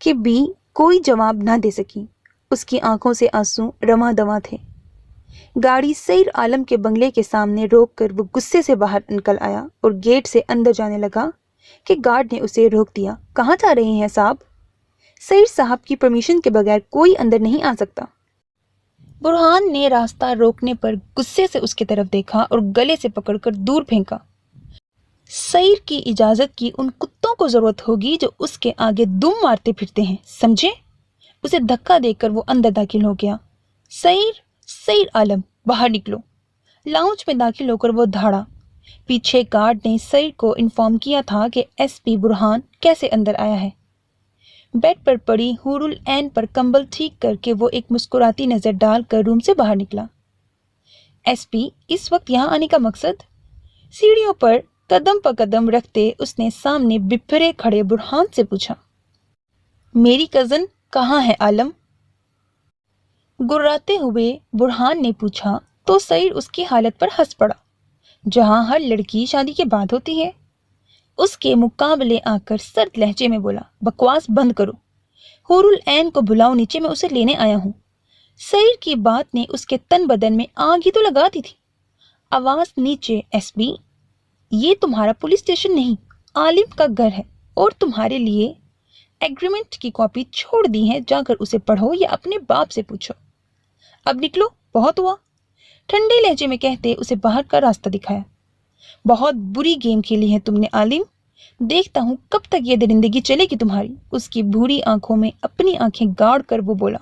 कि बी कोई जवाब ना दे सकी। उसकी आंखों से आंसू रमा दवा थे। गाड़ी सईर आलम के बंगले के सामने रोककर वो गुस्से से बाहर निकल आया और गेट से अंदर जाने लगा कि गार्ड ने उसे रोक दिया। कहाँ जा रहे हैं साहब? सईर साहब की परमिशन के बगैर कोई अंदर नहीं आ सकता। बुरहान ने रास्ता रोकने पर गुस्से से उसकी तरफ देखा और गले से पकड़कर दूर फेंका। सईर की इजाजत की उन कुत्तों को जरूरत होगी जो उसके आगे दुम मारते फिरते हैं, समझे? उसे धक्का देकर वो अंदर दाखिल हो गया। सईर आलम, बाहर निकलो। लाउंज में दाखिल होकर वो धाड़ा। पीछे गार्ड ने सईर को इन्फॉर्म किया था कि एसपी बुरहान कैसे अंदर आया है। बेड पर पड़ी हुरुल ऐन पर कंबल ठीक करके वो एक मुस्कुराती नजर डालकर रूम से बाहर निकला। एसपी इस वक्त यहाँ आने का मकसद? सीढ़ियों पर कदम पर कदम रखते उसने सामने बिफरे खड़े बुरहान से पूछा। मेरी कजन कहाँ है आलम? गुर्राते हुए बुरहान ने पूछा तो सईर उसकी हालत पर हंस पड़ा, जहां हर लड़की शादी के बाद होती है। उसके मुकाबले आकर सर्द लहजे में बोला, बकवास बंद करो, हुरुल ऐन को बुलाओ नीचे, मैं उसे लेने आया हूं। सईर की बात ने उसके तन बदन में आग ही तो लगा दी थी। आवाज नीचे। एसपी, ये तुम्हारा पुलिस स्टेशन नहीं, आलिम का घर है और तुम्हारे लिए एग्रीमेंट की कॉपी छोड़ दी है, जाकर उसे पढ़ो या अपने बाप से पूछो। अब निकलो, बहुत हुआ, ठंडे लहजे में कहते उसे बाहर का रास्ता दिखाया। बहुत बुरी गेम खेली है तुमने आलिम, देखता हूं कब तक ये दरिंदगी चलेगी तुम्हारी। उसकी भूरी आंखों में अपनी आंखें गाड़ कर वो बोला।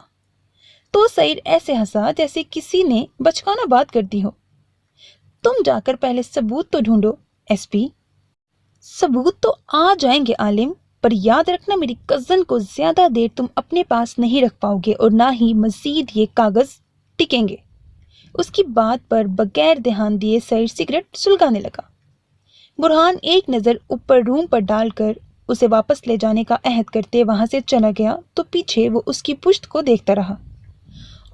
तो सईर ऐसे हंसा जैसे किसी ने बचकाना बात कर दी हो। तुम जाकर पहले सबूत तो ढूंढो एसपी। सबूत तो आ जाएंगे आलिम, पर याद रखना मेरी कजन को ज्यादा देर तुम अपने पास नहीं रख पाओगे और ना ही मजीद ये कागज टिकेंगे। उसकी बात पर बगैर ध्यान दिए सईर सिगरेट सुलगाने लगा। बुरहान एक नजर ऊपर रूम पर डालकर उसे वापस ले जाने का अहद करते वहां से चला गया तो पीछे वो उसकी पुश्त को देखता रहा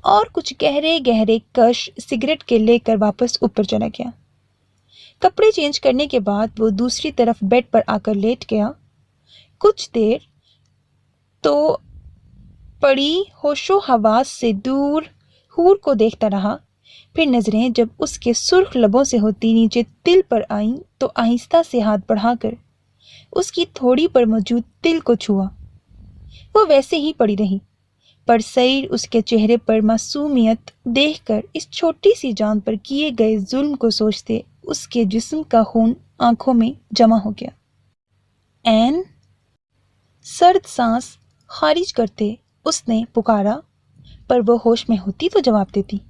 और कुछ गहरे गहरे कश सिगरेट के लेकर वापस ऊपर चला गया। कपड़े चेंज करने के बाद वो दूसरी तरफ बेड पर आकर लेट गया। कुछ देर तो पड़ी होशो हवास से दूर हूर को देखता रहा। फिर नजरें जब उसके सुर्ख लबों से होती नीचे तिल पर आईं तो आहिस्ता से हाथ बढ़ाकर उसकी थोड़ी पर मौजूद तिल को छुआ। वो वैसे ही पड़ी रही, पर सईद उसके चेहरे पर मासूमियत देखकर इस छोटी सी जान पर किए गए जुल्म को सोचते उसके जिस्म का खून आंखों में जमा हो गया। ऐन, सर्द सांस खारिज करते उसने पुकारा, पर वो होश में होती तो जवाब देती।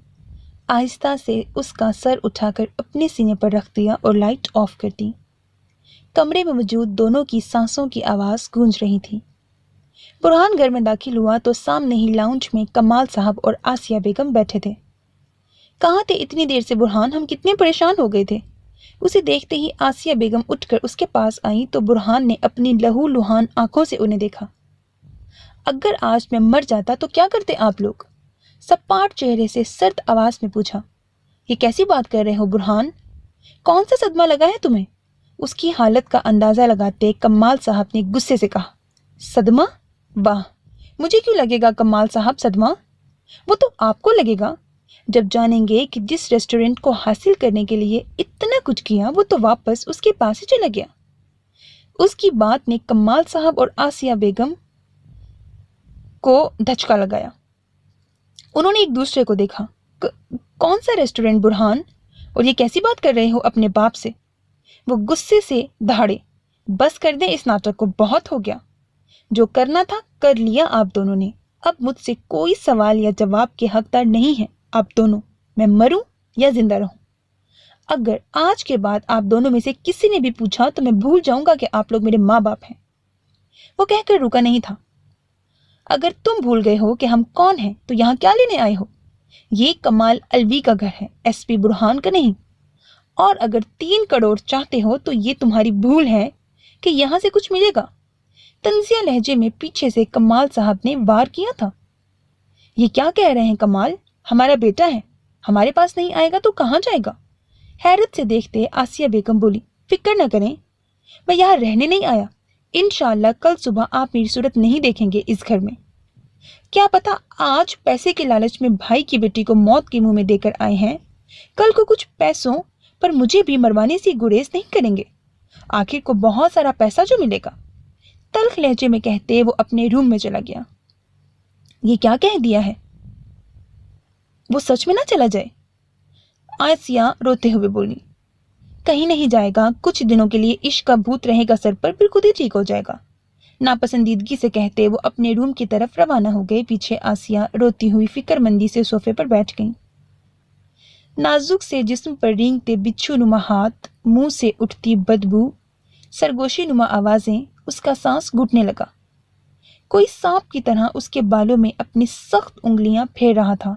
आहिस्ता से उसका सर उठाकर अपने सीने पर रख दिया और लाइट ऑफ कर दी। कमरे में मौजूद दोनों की सांसों की आवाज़ गूंज रही थी। बुरहान घर में दाखिल हुआ तो सामने ही लाउंज में कमाल साहब और आसिया बेगम बैठे थे। कहाँ थे इतनी देर से बुरहान? हम कितने परेशान हो गए थे। उसे देखते ही आसिया बेगम उठकर उसके पास आई तो बुरहान ने अपनी लहू लुहान आंखों से उन्हें देखा। अगर आज मैं मर जाता तो क्या करते आप लोग? सपाट चेहरे से सर्द आवाज में पूछा। ये कैसी बात कर रहे हो बुरहान? कौन सा सदमा लगा है तुम्हें? उसकी हालत का अंदाजा लगाते कमाल साहब ने गुस्से से कहा। सदमा? वाह, मुझे क्यों लगेगा कमाल साहब सदमा? वो तो आपको लगेगा जब जानेंगे कि जिस रेस्टोरेंट को हासिल करने के लिए इतना कुछ किया वो तो वापस उसके पास ही चला गया। उसकी बात ने कमाल साहब और आसिया बेगम को धचका लगाया। उन्होंने एक दूसरे को देखा। कौन सा रेस्टोरेंट बुरहान? और ये कैसी बात कर रहे हो अपने बाप से? वो गुस्से से दहाड़े। बस कर दें इस नाटक को, बहुत हो गया। जो करना था कर लिया आप दोनों ने। अब मुझसे कोई सवाल या जवाब के हकदार नहीं है आप दोनों। मैं मरूं या जिंदा रहूं, अगर आज के बाद आप दोनों में से किसी ने भी पूछा तो मैं भूल जाऊंगा कि आप लोग मेरे माँ बाप हैं। वो कहकर रुका नहीं था। अगर तुम भूल गए हो कि हम कौन हैं तो यहाँ क्या लेने आए हो? ये कमाल अलवी का घर है, एसपी बुरहान का नहीं। और अगर 3 करोड़ चाहते हो तो ये तुम्हारी भूल है कि यहाँ से कुछ मिलेगा। तंजिया लहजे में पीछे से कमाल साहब ने वार किया था। ये क्या कह रहे हैं कमाल? हमारा बेटा है, हमारे पास नहीं आएगा तो कहाँ जाएगा? हैरत से देखते आसिया बेगम बोली। फिक्र न करें, मैं यहाँ रहने नहीं आया। इंशाअल्लाह कल सुबह आप मेरी सूरत नहीं देखेंगे इस घर में। क्या पता आज पैसे के लालच में भाई की बेटी को मौत के मुंह में देकर आए हैं, कल को कुछ पैसों पर मुझे भी मरवाने से गुरेज नहीं करेंगे। आखिर को बहुत सारा पैसा जो मिलेगा। तल्ख लहजे में कहते वो अपने रूम में चला गया। ये क्या कह दिया है? वो सच में ना चला जाए? आसिया रोते हुए बोली। कहीं नहीं जाएगा, कुछ दिनों के लिए इश्क का भूत रहेगा सर पर, फिर खुद ही ठीक हो जाएगा। नापसंदीदगी से कहते वो अपने रूम की तरफ रवाना हो गए। पीछे आसिया रोती हुई फिक्रमंदी से सोफे पर बैठ गई। नाजुक से जिस्म पर रेंगते बिच्छू नुमा हाथ, मुंह से उठती बदबू, सरगोशी नुमा आवाजें, उसका सांस घुटने लगा। कोई सांप की तरह उसके बालों में अपनी सख्त उंगलियां फेर रहा था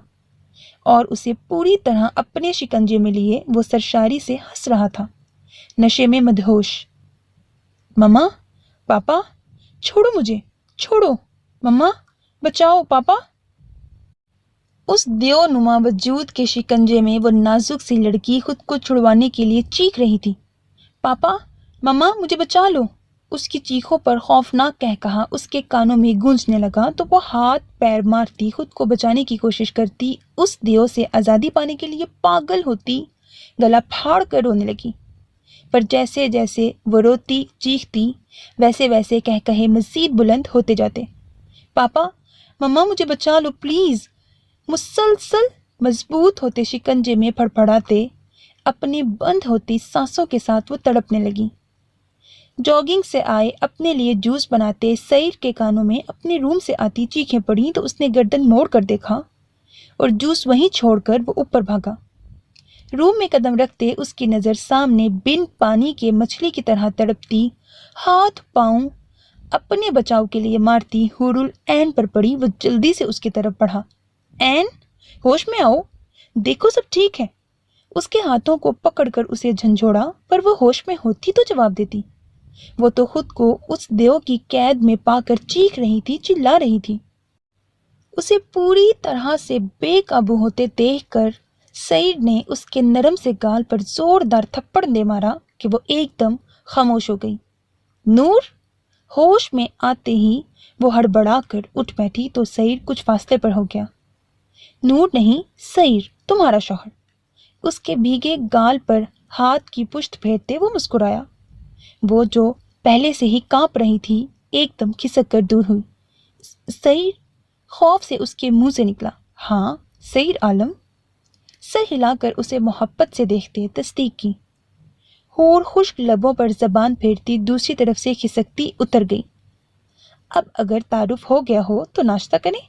और उसे पूरी तरह अपने शिकंजे में लिए वो सरशारी से हंस रहा था, नशे में मदहोश। मम्मा, पापा, छोड़ो मुझे, छोड़ो, मम्मा, बचाओ पापा। उस देव नुमा वजूद के शिकंजे में वो नाजुक सी लड़की खुद को छुड़वाने के लिए चीख रही थी। पापा, मम्मा, मुझे बचा लो। उसकी चीखों पर खौफनाक कहकहा उसके कानों में गूंजने लगा तो वो हाथ पैर मारती, खुद को बचाने की कोशिश करती, उस देव से आज़ादी पाने के लिए पागल होती, गला फाड़ कर रोने लगी। पर जैसे जैसे वो रोती चीखती वैसे वैसे कहकहे मज़ीद बुलंद होते जाते। पापा, मम्मा, मुझे बचा लो प्लीज़। मुसलसल मजबूत होते शिकंजे में फड़फड़ाते अपनी बंद होती सांसों के साथ वो तड़पने लगी। जॉगिंग से आए अपने लिए जूस बनाते सईद के कानों में अपने रूम से आती चीखें पड़ी तो उसने गर्दन मोड़ कर देखा और जूस वहीं छोड़कर वो ऊपर भागा। रूम में कदम रखते उसकी नज़र सामने बिन पानी के मछली की तरह तड़पती, हाथ पांव अपने बचाव के लिए मारती हुरुल ऐन पर पड़ी। वो जल्दी से उसकी तरफ बढ़ा। ऐन, होश में आओ, देखो सब ठीक है। उसके हाथों को पकड़कर उसे झंझोड़ा, पर वो होश में होती तो जवाब देती। वो तो खुद को उस देव की कैद में पाकर चीख रही थी, चिल्ला रही थी। उसे पूरी तरह से बेकाबू होते देखकर सईद ने उसके नरम से गाल पर जोरदार थप्पड़ दे मारा कि वो एकदम खामोश हो गई। नूर, होश में आते ही वो हड़बड़ा कर उठ बैठी तो सईद कुछ फासले पर हो गया। नूर नहीं, सईद, तुम्हारा शौहर। उसके भीगे गाल पर हाथ की पुष्ट फेरते वो मुस्कुराया। वो जो पहले से ही कांप रही थी, एकदम खिसक कर दूर हुई। सईर, खौफ से उसके मुंह से निकला। हाँ सईर आलम। सर हिलाकर उसे मोहब्बत से देखते तस्दीक की। हूर खुश्क लबों पर जबान फेरती दूसरी तरफ से खिसकती उतर गई। अब अगर तारुफ हो गया हो तो नाश्ता करें,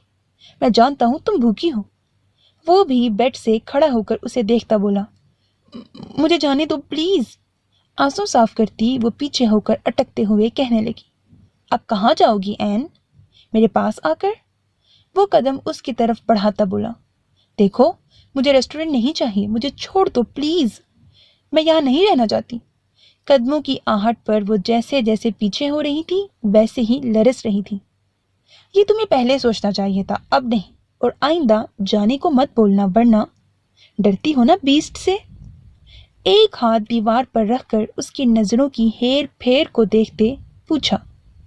मैं जानता हूं तुम भूखी हो। वो भी बेड से खड़ा होकर उसे देखता बोला, मुझे जाने दो प्लीज। आंसू साफ करती वो पीछे होकर अटकते हुए कहने लगी, अब कहाँ जाओगी एन? मेरे पास आकर। वो कदम उसकी तरफ बढ़ाता बोला, देखो मुझे रेस्टोरेंट नहीं चाहिए, मुझे छोड़ दो प्लीज, मैं यहाँ नहीं रहना चाहती। कदमों की आहट पर वो जैसे जैसे पीछे हो रही थी वैसे ही लरस रही थी। ये तुम्हें पहले सोचना चाहिए था, अब नहीं, और आइंदा जाने को मत बोलना, वरना डरती हो ना बीस्ट से। एक हाथ दीवार पर रखकर उसकी नजरों की हेर फेर को देखते पूछा।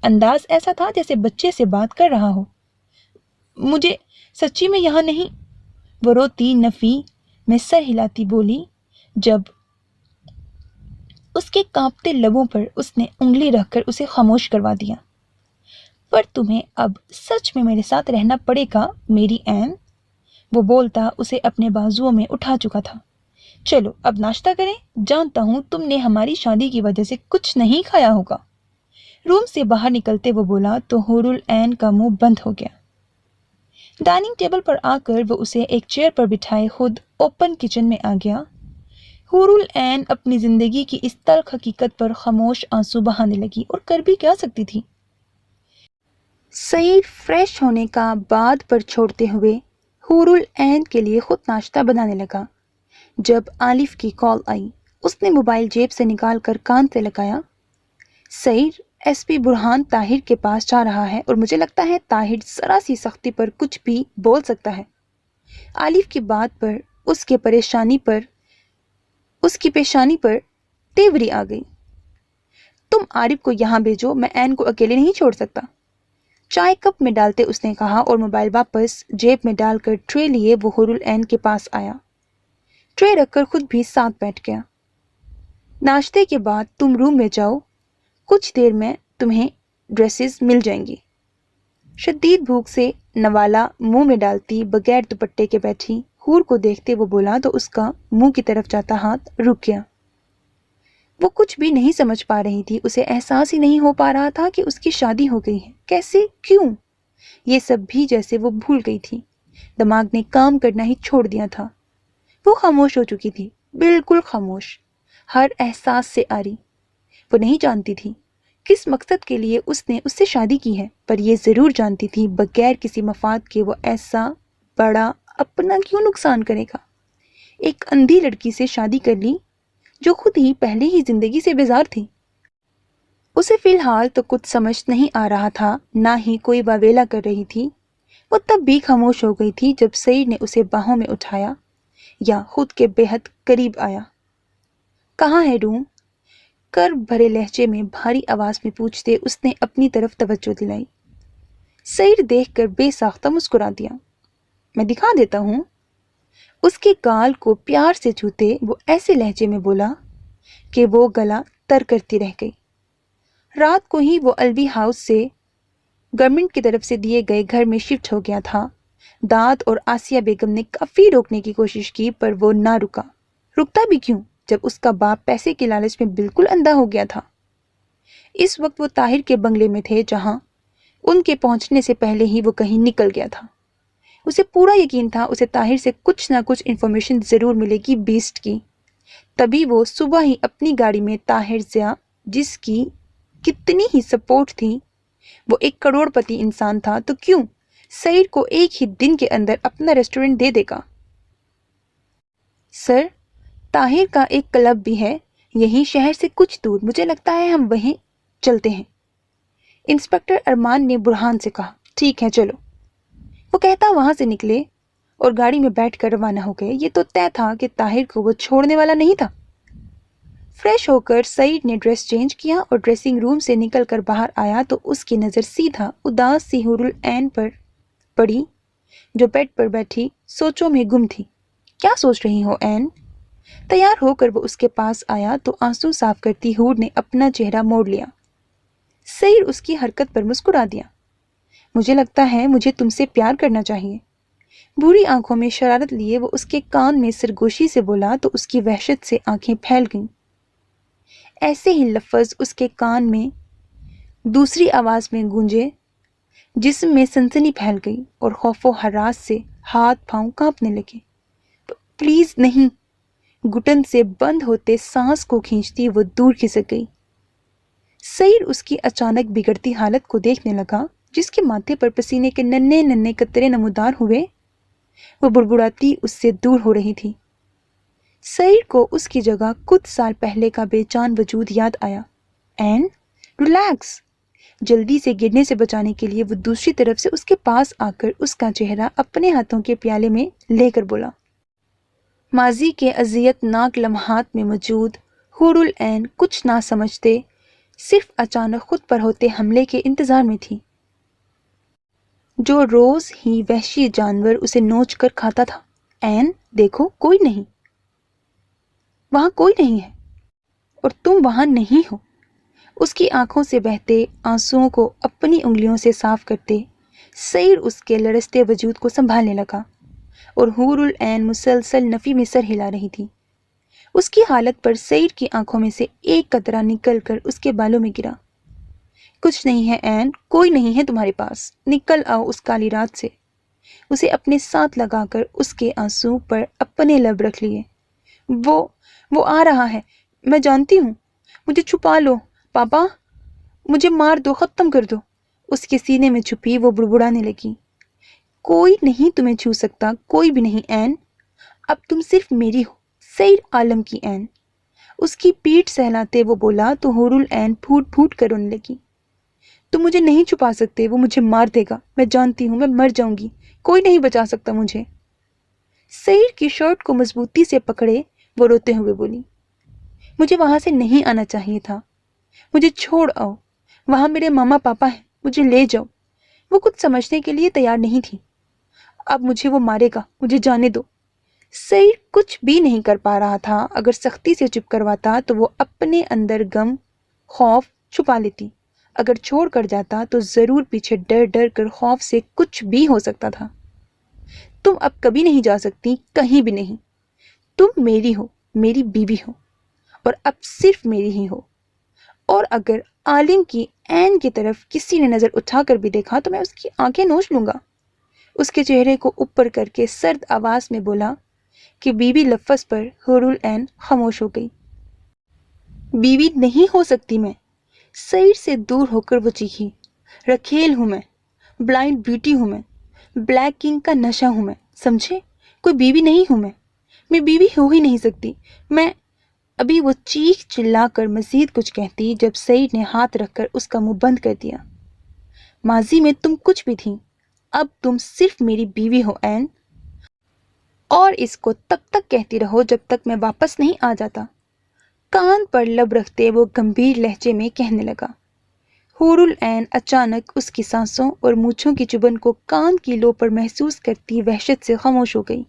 अंदाज ऐसा था जैसे बच्चे से बात कर रहा हो। मुझे सच्ची में यहाँ नहीं, वो रोती नफी में सर हिलाती बोली, जब उसके कांपते लबों पर उसने उंगली रखकर उसे खामोश करवा दिया। पर तुम्हें अब सच में मेरे साथ रहना पड़ेगा मेरी एन। वो बोलता उसे अपने बाजुओं में उठा चुका था। चलो अब नाश्ता करें, जानता हूं तुमने हमारी शादी की वजह से कुछ नहीं खाया होगा। रूम से बाहर निकलते वो बोला तो हुरुल ऐन का मुंह बंद हो गया। डाइनिंग टेबल पर आकर वो उसे एक चेयर पर बिठाए खुद ओपन किचन में आ गया। हुरुल ऐन अपनी जिंदगी की इस तल्ख हकीकत पर खामोश आंसू बहाने लगी, और कर भी क्या सकती थी। सईर फ्रेश होने का बाद पर छोड़ते हुए हुरुल ऐन के लिए खुद नाश्ता बनाने लगा। जब आलिफ की कॉल आई, उसने मोबाइल जेब से निकालकर कान से लगाया। सईर, एसपी बुरहान ताहिर के पास जा रहा है और मुझे लगता है ताहिर जरा सी सख्ती पर कुछ भी बोल सकता है। आलिफ की बात पर उसकी पेशानी पर तेवरी आ गई। तुम आरिफ को यहाँ भेजो, मैं ऐन को अकेले नहीं छोड़ सकता। चाय कप में डालते उसने कहा और मोबाइल वापस जेब में डालकर ट्रे लिए वो हुरुल ऐन के पास आया। ट्रे रखकर खुद भी साथ बैठ गया। नाश्ते के बाद तुम रूम में जाओ, कुछ देर में तुम्हें ड्रेसेस मिल जाएंगी। शदीद भूख से नवाला मुंह में डालती बगैर दुपट्टे के बैठी हूर को देखते वो बोला तो उसका मुंह की तरफ जाता हाथ रुक गया। वो कुछ भी नहीं समझ पा रही थी, उसे एहसास ही नहीं हो पा रहा था कि उसकी शादी हो गई है। कैसे, क्यों? ये सब भी जैसे वो भूल गई थी। दिमाग ने काम करना ही छोड़ दिया था। वो खामोश हो चुकी थी, बिल्कुल खामोश, हर एहसास से आरी। वो नहीं जानती थी किस मकसद के लिए उसने उससे शादी की है, पर ये जरूर जानती थी बगैर किसी मफाद के वो ऐसा बड़ा अपना क्यों नुकसान करेगा। एक अंधी लड़की से शादी कर ली जो खुद ही पहले ही जिंदगी से बेजार थी। उसे फिलहाल तो कुछ समझ नहीं आ रहा था, ना ही कोई वावेला कर रही थी। वो तब भी खामोश हो गई थी जब सईद ने उसे बाहों में उठाया या खुद के बेहद करीब आया। कहाँ है रूम? कर्ब भरे लहजे में भारी आवाज में पूछते उसने अपनी तरफ तवज्जो दिलाई। सईद देखकर बेसाख्ता मुस्कुरा दिया। मैं दिखा देता हूँ। उसके गाल को प्यार से छूते वो ऐसे लहजे में बोला कि वो गला तर करती रह गई। रात को ही वो अलवी हाउस से गवर्नमेंट की तरफ से दिए गए घर में शिफ्ट हो गया था। दाद और आसिया बेगम ने काफी रोकने की कोशिश की, पर वो ना रुका। रुकता भी क्यों जब उसका बाप पैसे के लालच में बिल्कुल अंधा हो गया था। इस वक्त वो ताहिर के बंगले में थे, जहां उनके पहुंचने से पहले ही वो कहीं निकल गया था। उसे पूरा यकीन था उसे ताहिर से कुछ ना कुछ इन्फॉर्मेशन जरूर मिलेगी बीस्ट की। तभी वो सुबह ही अपनी गाड़ी में ताहिर ज़िया, जिसकी कितनी ही सपोर्ट थी, वो एक करोड़पति इंसान था, तो क्यों सईद को एक ही दिन के अंदर अपना रेस्टोरेंट दे देगा। सर, ताहिर का एक क्लब भी है यहीं शहर से कुछ दूर, मुझे लगता है हम वहीं चलते हैं। इंस्पेक्टर अरमान ने बुरहान से कहा। ठीक है चलो। वो कहता वहां से निकले और गाड़ी में बैठकर रवाना हो गए। ये तो तय था कि ताहिर को वो छोड़ने वाला नहीं था। फ्रेश होकर सईद ने ड्रेस चेंज किया और ड्रेसिंग रूम से निकलकर बाहर आया तो उसकी नज़र सीधा उदास सी हुरुल ऐन पर पड़ी, जो बेड पर बैठी सोचों में गुम थी। क्या सोच रही हो ऐन? तैयार होकर वो उसके पास आया तो आंसू साफ करती हूर ने अपना चेहरा मोड़ लिया। سعید اس کی حرکت پر مسکرا دیا۔ مجھے لگتا ہے مجھے تم سے پیار کرنا چاہیے۔ بری آنکھوں میں شرارت لیے وہ اس کے کان میں سرگوشی سے بولا تو اس کی وحشت سے آنکھیں پھیل گئیں۔ ایسے ہی لفظ اس کے کان میں دوسری آواز میں گونجے، جسم میں سنسنی پھیل گئی اور خوف و ہراس سے ہاتھ پاؤں کانپنے لگے۔ پلیز نہیں، گھٹن سے بند ہوتے سانس کو کھینچتی وہ دور کھسک گئی۔ سعید اس کی اچانک بگڑتی حالت کو دیکھنے لگا، جس کے ماتھے پر پسینے کے ننھے ننھے قطرے نمودار ہوئے۔ وہ بڑبڑاتی اس سے دور ہو رہی تھی۔ سعید کو اس کی جگہ کچھ سال پہلے کا بے جان وجود یاد آیا۔ این، ریلیکس۔ جلدی سے گرنے سے بچانے کے لیے وہ دوسری طرف سے اس کے پاس آ کر اس کا چہرہ اپنے ہاتھوں کے پیالے میں لے کر بولا۔ ماضی کے اذیت ناک لمحات میں موجود حور العین کچھ نہ سمجھتے صرف اچانک خود پر ہوتے حملے کے انتظار میں تھی، جو روز ہی وحشی جانور اسے نوچ کر کھاتا تھا۔ این، دیکھو، کوئی نہیں، وہاں کوئی نہیں ہے، اور تم وہاں نہیں ہو۔ اس کی آنکھوں سے بہتے آنسوؤں کو اپنی انگلیوں سے صاف کرتے سعید اس کے لرزتے وجود کو سنبھالنے لگا، اور حور العین مسلسل نفی میں سر ہلا رہی تھی۔ اس کی حالت پر سعید کی آنکھوں میں سے ایک قطرہ نکل کر اس کے بالوں میں گرا۔ کچھ نہیں ہے این، کوئی نہیں ہے تمہارے پاس، نکل آؤ اس کالی رات سے۔ اسے اپنے ساتھ لگا کر اس کے آنسو پر اپنے لب رکھ لیے۔ وہ آ رہا ہے، میں جانتی ہوں، مجھے چھپا لو پاپا، مجھے مار دو، ختم کر دو۔ اس کے سینے میں چھپی وہ بڑبڑانے لگی۔ کوئی نہیں تمہیں چھو سکتا، کوئی بھی نہیں این، اب تم صرف میری ہو، سعید عالم کی این۔ اس کی پیٹھ سہلاتے وہ بولا تو حور العین پھوٹ پھوٹ کر رونے لگی۔ تم مجھے نہیں چھپا سکتے، وہ مجھے مار دے گا، میں جانتی ہوں، میں مر جاؤں گی، کوئی نہیں بچا سکتا مجھے۔ سعید کی شرٹ کو مضبوطی سے پکڑے وہ روتے ہوئے بولی، مجھے وہاں سے نہیں آنا چاہیے تھا، مجھے چھوڑ آؤ، وہاں میرے ماما پاپا ہیں، مجھے لے جاؤ۔ وہ کچھ سمجھنے کے لیے تیار نہیں تھی۔ اب مجھے وہ مارے گا، مجھے جانے دو۔ سعید کچھ بھی نہیں کر پا رہا تھا۔ اگر سختی سے چپ کرواتا تو وہ اپنے اندر غم، خوف چھپا لیتی، اگر چھوڑ کر جاتا تو ضرور پیچھے ڈر ڈر کر خوف سے کچھ بھی ہو سکتا تھا۔ تم اب کبھی نہیں جا سکتی، کہیں بھی نہیں، تم میری ہو، میری بیوی ہو، اور اب صرف میری ہی ہو، اور اگر عالم کی عین کی طرف کسی نے نظر اٹھا کر بھی دیکھا تو میں اس کی آنکھیں نوچ لوں گا۔ اس کے چہرے کو اوپر کر کے سرد آواز میں بولا کہ بیوی لفظ پر حور العین خاموش ہو گئی۔ بیوی نہیں ہو سکتی میں، سعید سے دور ہو کر وہ چیخی، رکھیل ہوں میں، بلائنڈ بیوٹی ہوں میں، بلیک کنگ کا نشہ ہوں میں، سمجھے؟ کوئی بیوی نہیں ہوں میں بیوی ہو ہی نہیں سکتی میں۔ ابھی وہ چیخ چلا کر مزید کچھ کہتی جب سعید نے ہاتھ رکھ کر اس کا منہ بند کر دیا۔ ماضی میں تم کچھ بھی تھی، اب تم صرف میری بیوی ہو این، اور اس کو تب تک کہتی رہو جب تک میں واپس نہیں آ جاتا۔ کان پر لب رکھتے وہ گمبھیر لہجے میں کہنے لگا۔ حور العین اچانک اس کی سانسوں اور مونچھوں کی چبھن کو کان کی لو پر محسوس کرتی وحشت سے خاموش ہو گئی۔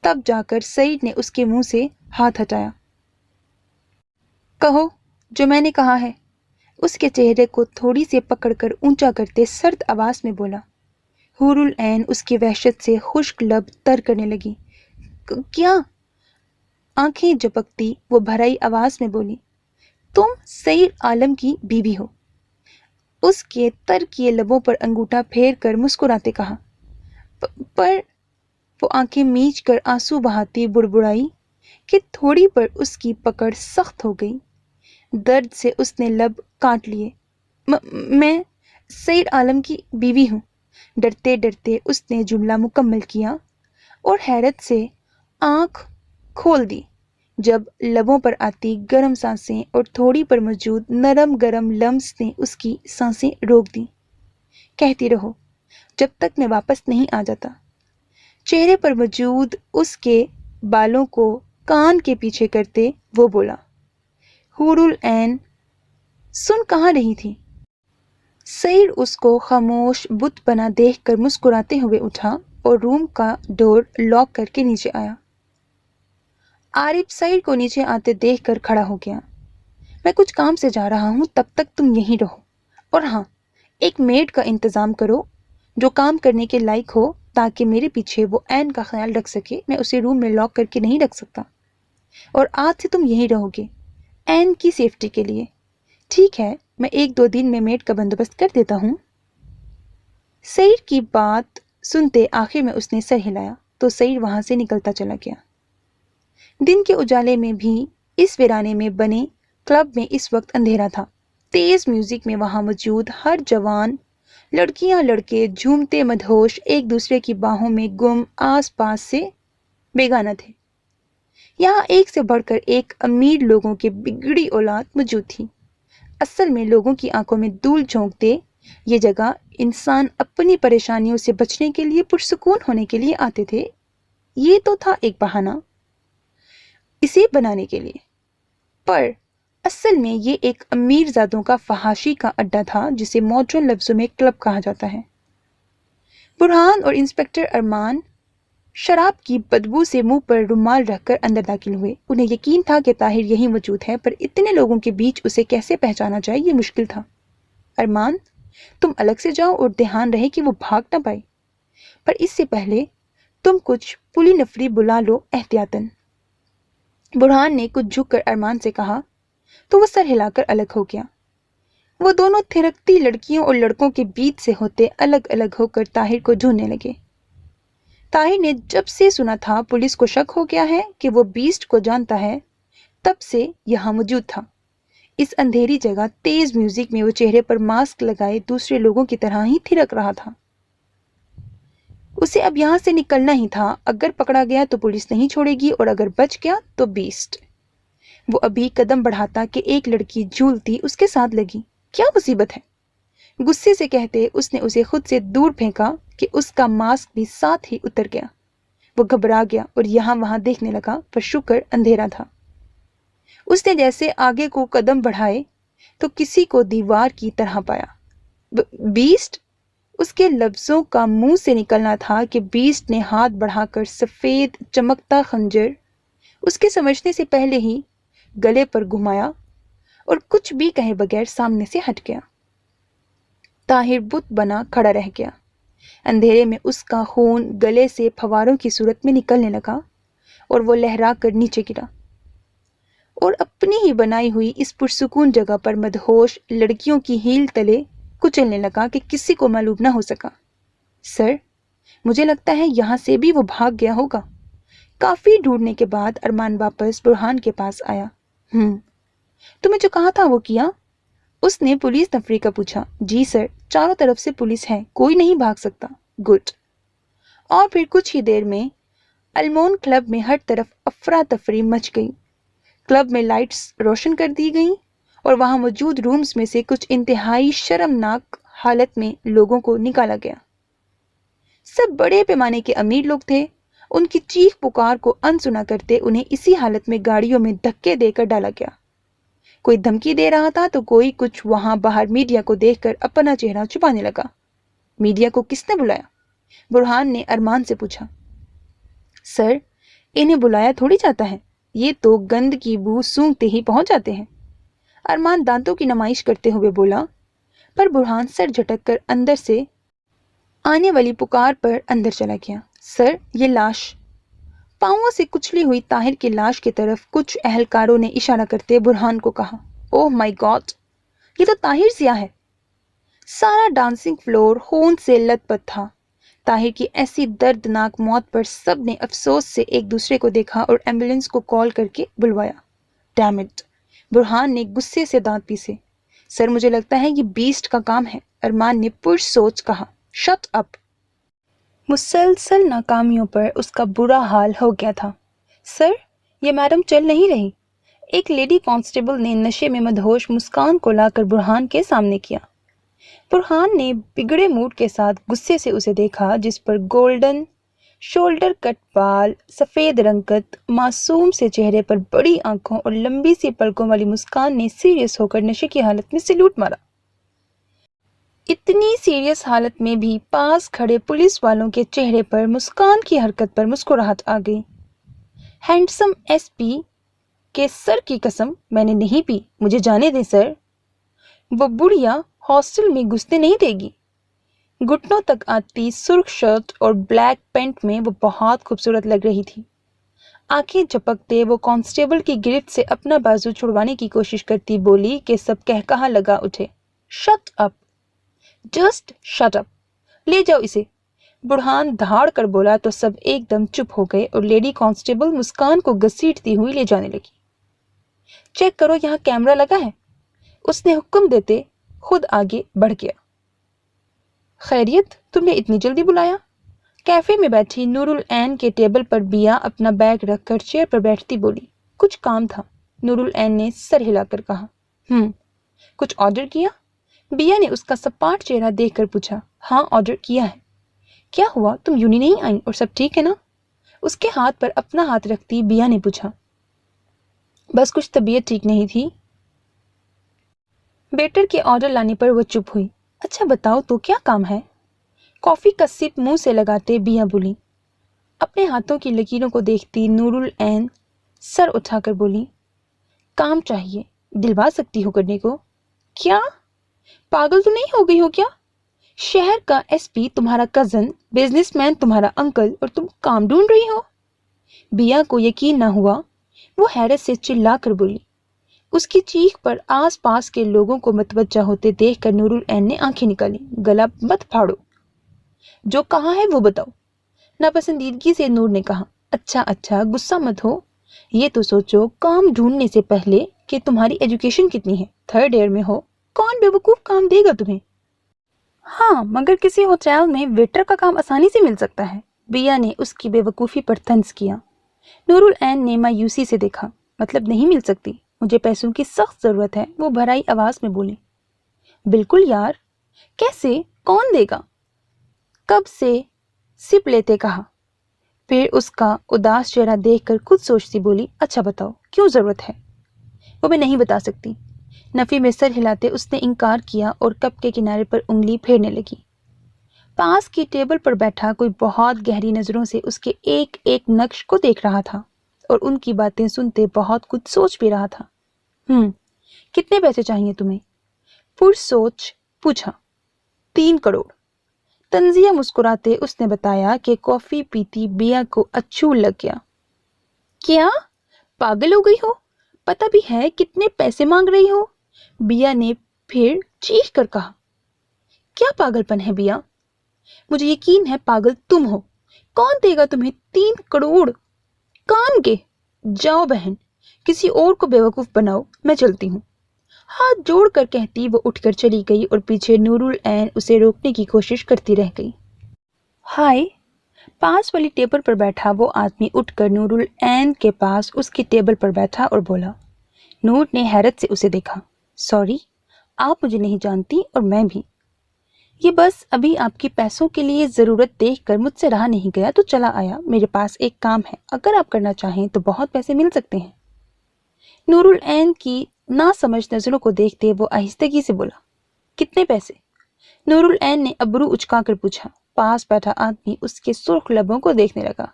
تب جا کر سعید نے اس کے منہ سے ہاتھ ہٹایا۔ کہو جو میں نے کہا ہے، اس کے چہرے کو تھوڑی سی پکڑ کر اونچا کرتے سرد آواز میں بولا۔ حور العین اس کی وحشت سے خشک لب تر کرنے لگی۔ کیا؟ آنکھیں جھپکتی وہ بھرائی آواز میں بولی، تم سعید عالم کی بیوی ہو۔ اس کے تر کیے لبوں پر انگوٹھا پھیر کر مسکراتے کہا۔ پر وہ آنکھیں میچ کر آنسو بہاتی بڑبڑائی کہ تھوڑی پر اس کی پکڑ سخت ہو گئی۔ درد سے اس نے لب کاٹ لیے۔ میں سعید عالم کی بیوی ہوں۔ ڈرتے ڈرتے اس نے جملہ مکمل کیا اور حیرت سے آنکھ کھول دی جب لبوں پر آتی گرم سانسیں اور تھوڑی پر موجود نرم گرم لمس نے اس کی سانسیں روک دیں۔ کہتی رہو جب تک میں واپس نہیں آ جاتا۔ چہرے پر موجود اس کے بالوں کو کان کے پیچھے کرتے وہ بولا۔ حور العین سن کہاں رہی تھی؟ سعید اس کو خاموش بت بنا دیکھ کر مسکراتے ہوئے اٹھا اور روم کا ڈور لاک کر کے نیچے آیا۔ عارف سعید کو نیچے آتے دیکھ کر کھڑا ہو گیا۔ میں کچھ کام سے جا رہا ہوں، تب تک تم یہیں رہو۔ اور ہاں، ایک میڈ کا انتظام کرو جو کام کرنے کے لائق ہو تاکہ میرے پیچھے وہ این کا خیال رکھ سکے. میں اسے روم میں لاک کر کے نہیں رکھ سکتا. اور آج سے تم یہیں رہو گے این کی سیفٹی کے لیے. ٹھیک ہے، میں 1-2 دن میں میڈ کا بندوبست کر دیتا ہوں. سعید کی بات سنتے آخر میں اس نے سر ہلایا تو سعید وہاں سے نکلتا چلا گیا. دن کے اجالے میں بھی اس ویرانے میں بنے کلب میں اس وقت اندھیرا تھا. تیز میوزک میں وہاں موجود ہر جوان، لڑکیاں لڑکے جھومتے مدہوش ایک دوسرے کی باہوں میں گم آس پاس سے بیگانہ تھے. یہاں ایک سے بڑھ کر ایک امیر لوگوں کی بگڑی اولاد موجود تھی. اصل میں لوگوں کی آنکھوں میں دھول جھونک دے یہ جگہ انسان اپنی پریشانیوں سے بچنے کے لیے پرسکون ہونے کے لیے آتے تھے. یہ تو تھا ایک بہانہ اسے بنانے کے لیے، پر اصل میں یہ ایک امیر زادوں کا فحاشی کا اڈا تھا جسے ماڈرن لفظوں میں کلب کہا جاتا ہے. برہان اور انسپکٹر ارمان شراب کی بدبو سے منہ پر رومال رکھ کر اندر داخل ہوئے. انہیں یقین تھا کہ طاہر یہی موجود ہے، پر اتنے لوگوں کے بیچ اسے کیسے پہچانا جائے یہ مشکل تھا. ارمان، تم الگ سے جاؤ اور دھیان رہے کہ وہ بھاگ نہ پائے، پر اس سے پہلے تم کچھ پولی نفری بلا لو احتیاطاً. برہان نے کچھ جھک کر ارمان سے کہا تو وہ سر ہلا کر الگ ہو گیا. وہ دونوں تھرکتی لڑکیوں اور لڑکوں کے بیچ سے ہوتے الگ الگ ہو کر طاہر کو ڈھونڈنے لگے. طاہر نے جب سے سنا تھا پولیس کو شک ہو گیا ہے کہ وہ بیسٹ کو جانتا ہے، تب سے یہاں موجود تھا. اس اندھیری جگہ تیز میوزک میں وہ چہرے پر ماسک لگائے دوسرے لوگوں کی طرح ہی تھرک رہا تھا. اسے اب یہاں سے نکلنا ہی تھا. اگر پکڑا گیا تو پولیس نہیں چھوڑے گی اور اگر بچ گیا تو بیسٹ. وہ ابھی قدم بڑھاتا کہ ایک لڑکی جھولتی اس کے ساتھ لگی. کیا مصیبت ہے، غصے سے کہتے اس نے اسے خود سے دور پھینکا کہ اس کا ماسک بھی ساتھ ہی اتر گیا. وہ گھبرا گیا اور یہاں وہاں دیکھنے لگا، پر شکر اندھیرا تھا. اس نے جیسے آگے کو قدم بڑھائے تو کسی کو دیوار کی طرح پایا. بیسٹ؟ اس کے لفظوں کا منہ سے نکلنا تھا کہ بیسٹ نے ہاتھ بڑھا کر سفید چمکتا خنجر اس کے سمجھنے سے پہلے ہی گلے پر گھمایا اور کچھ بھی کہے بغیر سامنے سے ہٹ گیا. طاہر بت بنا کھڑا رہ گیا. اندھیرے میں اس کا خون گلے سے پھواروں کی صورت میں نکلنے لگا اور وہ لہرا کر نیچے گرا اور اپنی ہی بنائی ہوئی اس پرسکون جگہ پر مدہوش لڑکیوں کی ہیل تلے کچلنے لگا کہ کسی کو معلوم نہ ہو سکا. سر، مجھے لگتا ہے یہاں سے بھی وہ بھاگ گیا ہوگا. کافی ڈھونڈنے کے بعد ارمان واپس برہان کے پاس آیا. تمہیں جو کہا تھا وہ کیا؟ اس نے پولیس نفری کا پوچھا. جی سر، چاروں طرف سے پولیس ہے، کوئی نہیں بھاگ سکتا. گڈ. اور پھر کچھ ہی دیر میں المون کلب میں ہر طرف افراتفری مچ گئی. کلب میں لائٹس روشن کر دی گئیں اور وہاں موجود رومز میں سے کچھ انتہائی شرمناک حالت میں لوگوں کو نکالا گیا. سب بڑے پیمانے کے امیر لوگ تھے. ان کی چیخ پکار کو انسنا کرتے انہیں اسی حالت میں گاڑیوں میں دھکے دے کر ڈالا گیا. کوئی دھمکی دے رہا تھا تو کوئی کچھ. وہاں باہر میڈیا کو دیکھ کر اپنا چہرہ چھپانے لگا. میڈیا کو کس نے بلایا؟ برہان نے ارمان سے پوچھا. سر، انہیں بلایا تھوڑی جاتا ہے، یہ تو گند کی بو سونگتے ہی پہنچ جاتے ہیں. ارمان دانتوں کی نمائش کرتے ہوئے بولا. پر برہان سر جھٹک کر اندر سے آنے والی پکار پر اندر چلا گیا. سر، یہ لاش. پاؤں سے کچلی ہوئی طاہر کی لاش کی طرف کچھ اہلکاروں نے اشارہ کرتے برہان کو کہا. اوہ مائی گاڈ، یہ تو طاہر سیاہ ہے. سارا ڈانسنگ فلور خون سے لت پت تھا. طاہر کی ایسی دردناک موت پر سب نے افسوس سے ایک دوسرے کو دیکھا اور ایمبولینس کو کال کر کے بلوایا. ڈیم اٹ، برہان نے غصے سے دانت پیسے. سر، مجھے لگتا ہے یہ بیسٹ کا کام ہے، ارمان نے پرسوچ کہا. Shut up. مسلسل ناکامیوں پر اس کا برا حال ہو گیا تھا. سر، یہ میڈم چل نہیں رہی. ایک لیڈی کانسٹیبل نے نشے میں مدہوش مسکان کو لا کر برہان کے سامنے کیا. برہان نے بگڑے موڈ کے ساتھ غصے سے اسے دیکھا، جس پر گولڈن شولڈر کٹ بال، سفید رنگت، معصوم سے چہرے پر بڑی آنکھوں اور لمبی سی پلکوں والی مسکان نے سیریس ہو کر نشے کی حالت میں سلوٹ مارا. اتنی سیریس حالت میں بھی پاس کھڑے پولیس والوں کے چہرے پر مسکان کی حرکت پر مسکراہٹ آ گئی. ہینڈسم ایس پی کے سر کی قسم میں نے نہیں پی، مجھے جانے دیں سر. وہ بڑھیا हॉस्टल में घुसने नहीं देगी। घुटनों तक आती सुर्ख शर्ट और ब्लैक पैंट में वो बहुत खूबसूरत लग रही थी। आंखें झपकते वो कांस्टेबल की गिरफ्त से अपना बाजू छुड़वाने की कोशिश करती बोली कि सब कहकहा लगा उठे, shut up, just shut up, ले जाओ इसे। बुढ़ान धाड़ कर बोला तो सब एकदम चुप हो गए और लेडी कांस्टेबल मुस्कान को घसीटती हुई ले जाने लगी। चेक करो यहाँ कैमरा लगा है, उसने हुक्म देते खुद आगे बढ़ गया। खैरियत, तुमने इतनी जल्दी बुलाया? कैफे में बैठी नूरुल ऐन के टेबल पर बिया अपना बैग रखकर चेयर पर बैठती बोली, कुछ काम था। नूरुल ऐन ने सर हिलाकर कहा, कुछ ऑर्डर किया? बिया ने उसका सपाट चेहरा देखकर पूछा, हाँ ऑर्डर किया है। क्या हुआ, तुम यूनी नहीं आई और सब ठीक है ना? उसके हाथ पर अपना हाथ रखती बिया ने पूछा। बस कुछ तबीयत ठीक नहीं थी। वेटर के ऑर्डर लाने पर वो चुप हुई। अच्छा बताओ तो क्या काम है? कॉफी का सिप मुंह से लगाते बिया बोली। अपने हाथों की लकीरों को देखती नूरुल ऐन सर उठाकर बोली, काम चाहिए, दिलवा सकती हो करने को। क्या पागल तो नहीं हो गई हो क्या? शहर का एसपी तुम्हारा कजन, बिजनेसमैन तुम्हारा अंकल, और तुम काम ढूंढ रही हो? बिया को यकीन न हुआ। वो हैरत से चिल्ला कर बोली। उसकी चीख पर आस पास के लोगों को मतवज्जा होते देखकर नूरुल ऐन ने आंखें निकाली। गला मत फाड़ो, जो कहा है वो बताओ। नापसंदीदगी से नूर ने कहा, अच्छा गुस्सा मत हो, ये तो सोचो काम ढूंढने से पहले कि तुम्हारी एजुकेशन कितनी है, 3rd ईयर में हो, कौन बेवकूफ काम देगा तुम्हें? हाँ, मगर किसी होटल में वेटर का काम आसानी से मिल सकता है। बिया ने उसकी बेवकूफ़ी पर तंज किया। नूरुल ऐन ने मायूसी से देखा। मतलब नहीं मिल सकती, मुझे पैसों की सख्त ज़रूरत है, वो भराई आवाज़ में बोली। बिल्कुल यार, कैसे, कौन देगा? कब से सिप लेते कहा। फिर उसका उदास चेहरा देखकर खुद सोचती बोली, अच्छा बताओ क्यों ज़रूरत है? वो मैं नहीं बता सकती। नफ़ी में सर हिलाते उसने इनकार किया और कप के किनारे पर उंगली फेरने लगी। पास की टेबल पर बैठा कोई बहुत गहरी नज़रों से उसके एक एक नक्श को देख रहा था और उनकी बातें सुनते बहुत कुछ सोच भी रहा था। कितने पैसे चाहिए तुम्हें? पुरसोच पूछा। 3 करोड़। तंजिया मुस्कुराते उसने बताया कि कॉफ़ी पीती बिया को अच्छू लग गया। क्या पागल हो गई हो? पता भी है कितने पैसे मांग रही हो? बिया ने फिर चीख कर कहा। क्या पागलपन है बिया? मुझे यकीन है पागल तुम हो। कौन देगा तुम्हें 3 करोड़ काम के? जाओ बहन, किसी और को बेवकूफ बनाओ, मैं चलती हूँ। हाथ जोड़कर कहती वो उठकर चली गई और पीछे नूरुल ऐन उसे रोकने की कोशिश करती रह गई। हाय, पास वाली टेबल पर बैठा वो आदमी उठकर नूरुल ऐन के पास उसकी टेबल पर बैठा और बोला। नूर ने हैरत से उसे देखा। सॉरी, आप मुझे नहीं जानती और मैं भी। ये बस अभी आपकी पैसों के लिए ज़रूरत देखकर मुझसे रहा नहीं गया तो चला आया। मेरे पास एक काम है, अगर आप करना चाहें तो बहुत पैसे मिल सकते हैं। नूरुल ऐन की ना समझ नज़रों को देखते वो आहिस्तगी से बोला, कितने पैसे? नूरुल ऐन ने अबरू उचकाकर पूछा। पास बैठा आदमी उसके सुर्ख लबों को देखने लगा।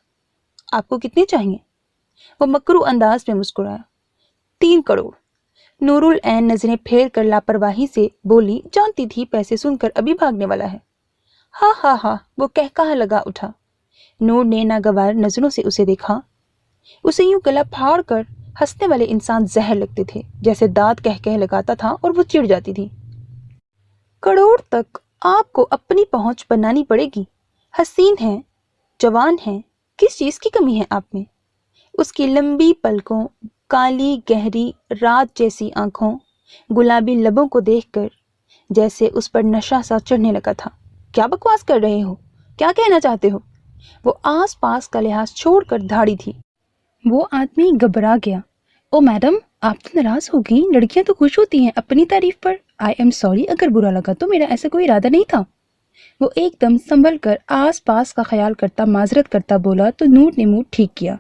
आपको कितने चाहिए? वो मकरू अंदाज में मुस्कुराया। 3 करोड़। नूरुल ऐन नजरें फेर कर लापरवाही से बोली, जानती थी पैसे सुनकर अभी भागने वाला है। हा, वो कहकहा लगा उठा। नूर ने नागवार नजरों से उसे देखा। उसे यूं गला फाड़ कर हंसने वाले इंसान जहर लगते थे, जैसे दांत कह लगाता था और वो चिढ़ जाती थी। करोड़ तक आपको अपनी पहुंच बनानी पड़ेगी। हसीन है, जवान है, किस चीज की कमी है आप में? उसकी लंबी पलकों, काली गहरी रात जैसी आंखों, गुलाबी लबों को देखकर जैसे उस पर नशा सा चढ़ने लगा था। क्या बकवास कर रहे हो? क्या कहना चाहते हो? वो आस पास का लिहाज छोड़कर धाड़ी थी। वो आदमी घबरा गया। ओ मैडम, आप तो नाराज हो गई। लड़कियां तो खुश होती हैं अपनी तारीफ पर। आई एम सॉरी, अगर बुरा लगा तो मेरा ऐसा कोई इरादा नहीं था। वो एकदम संभल कर आस पास का ख्याल करता माजरत करता बोला तो नूर ने मुंह ठीक किया।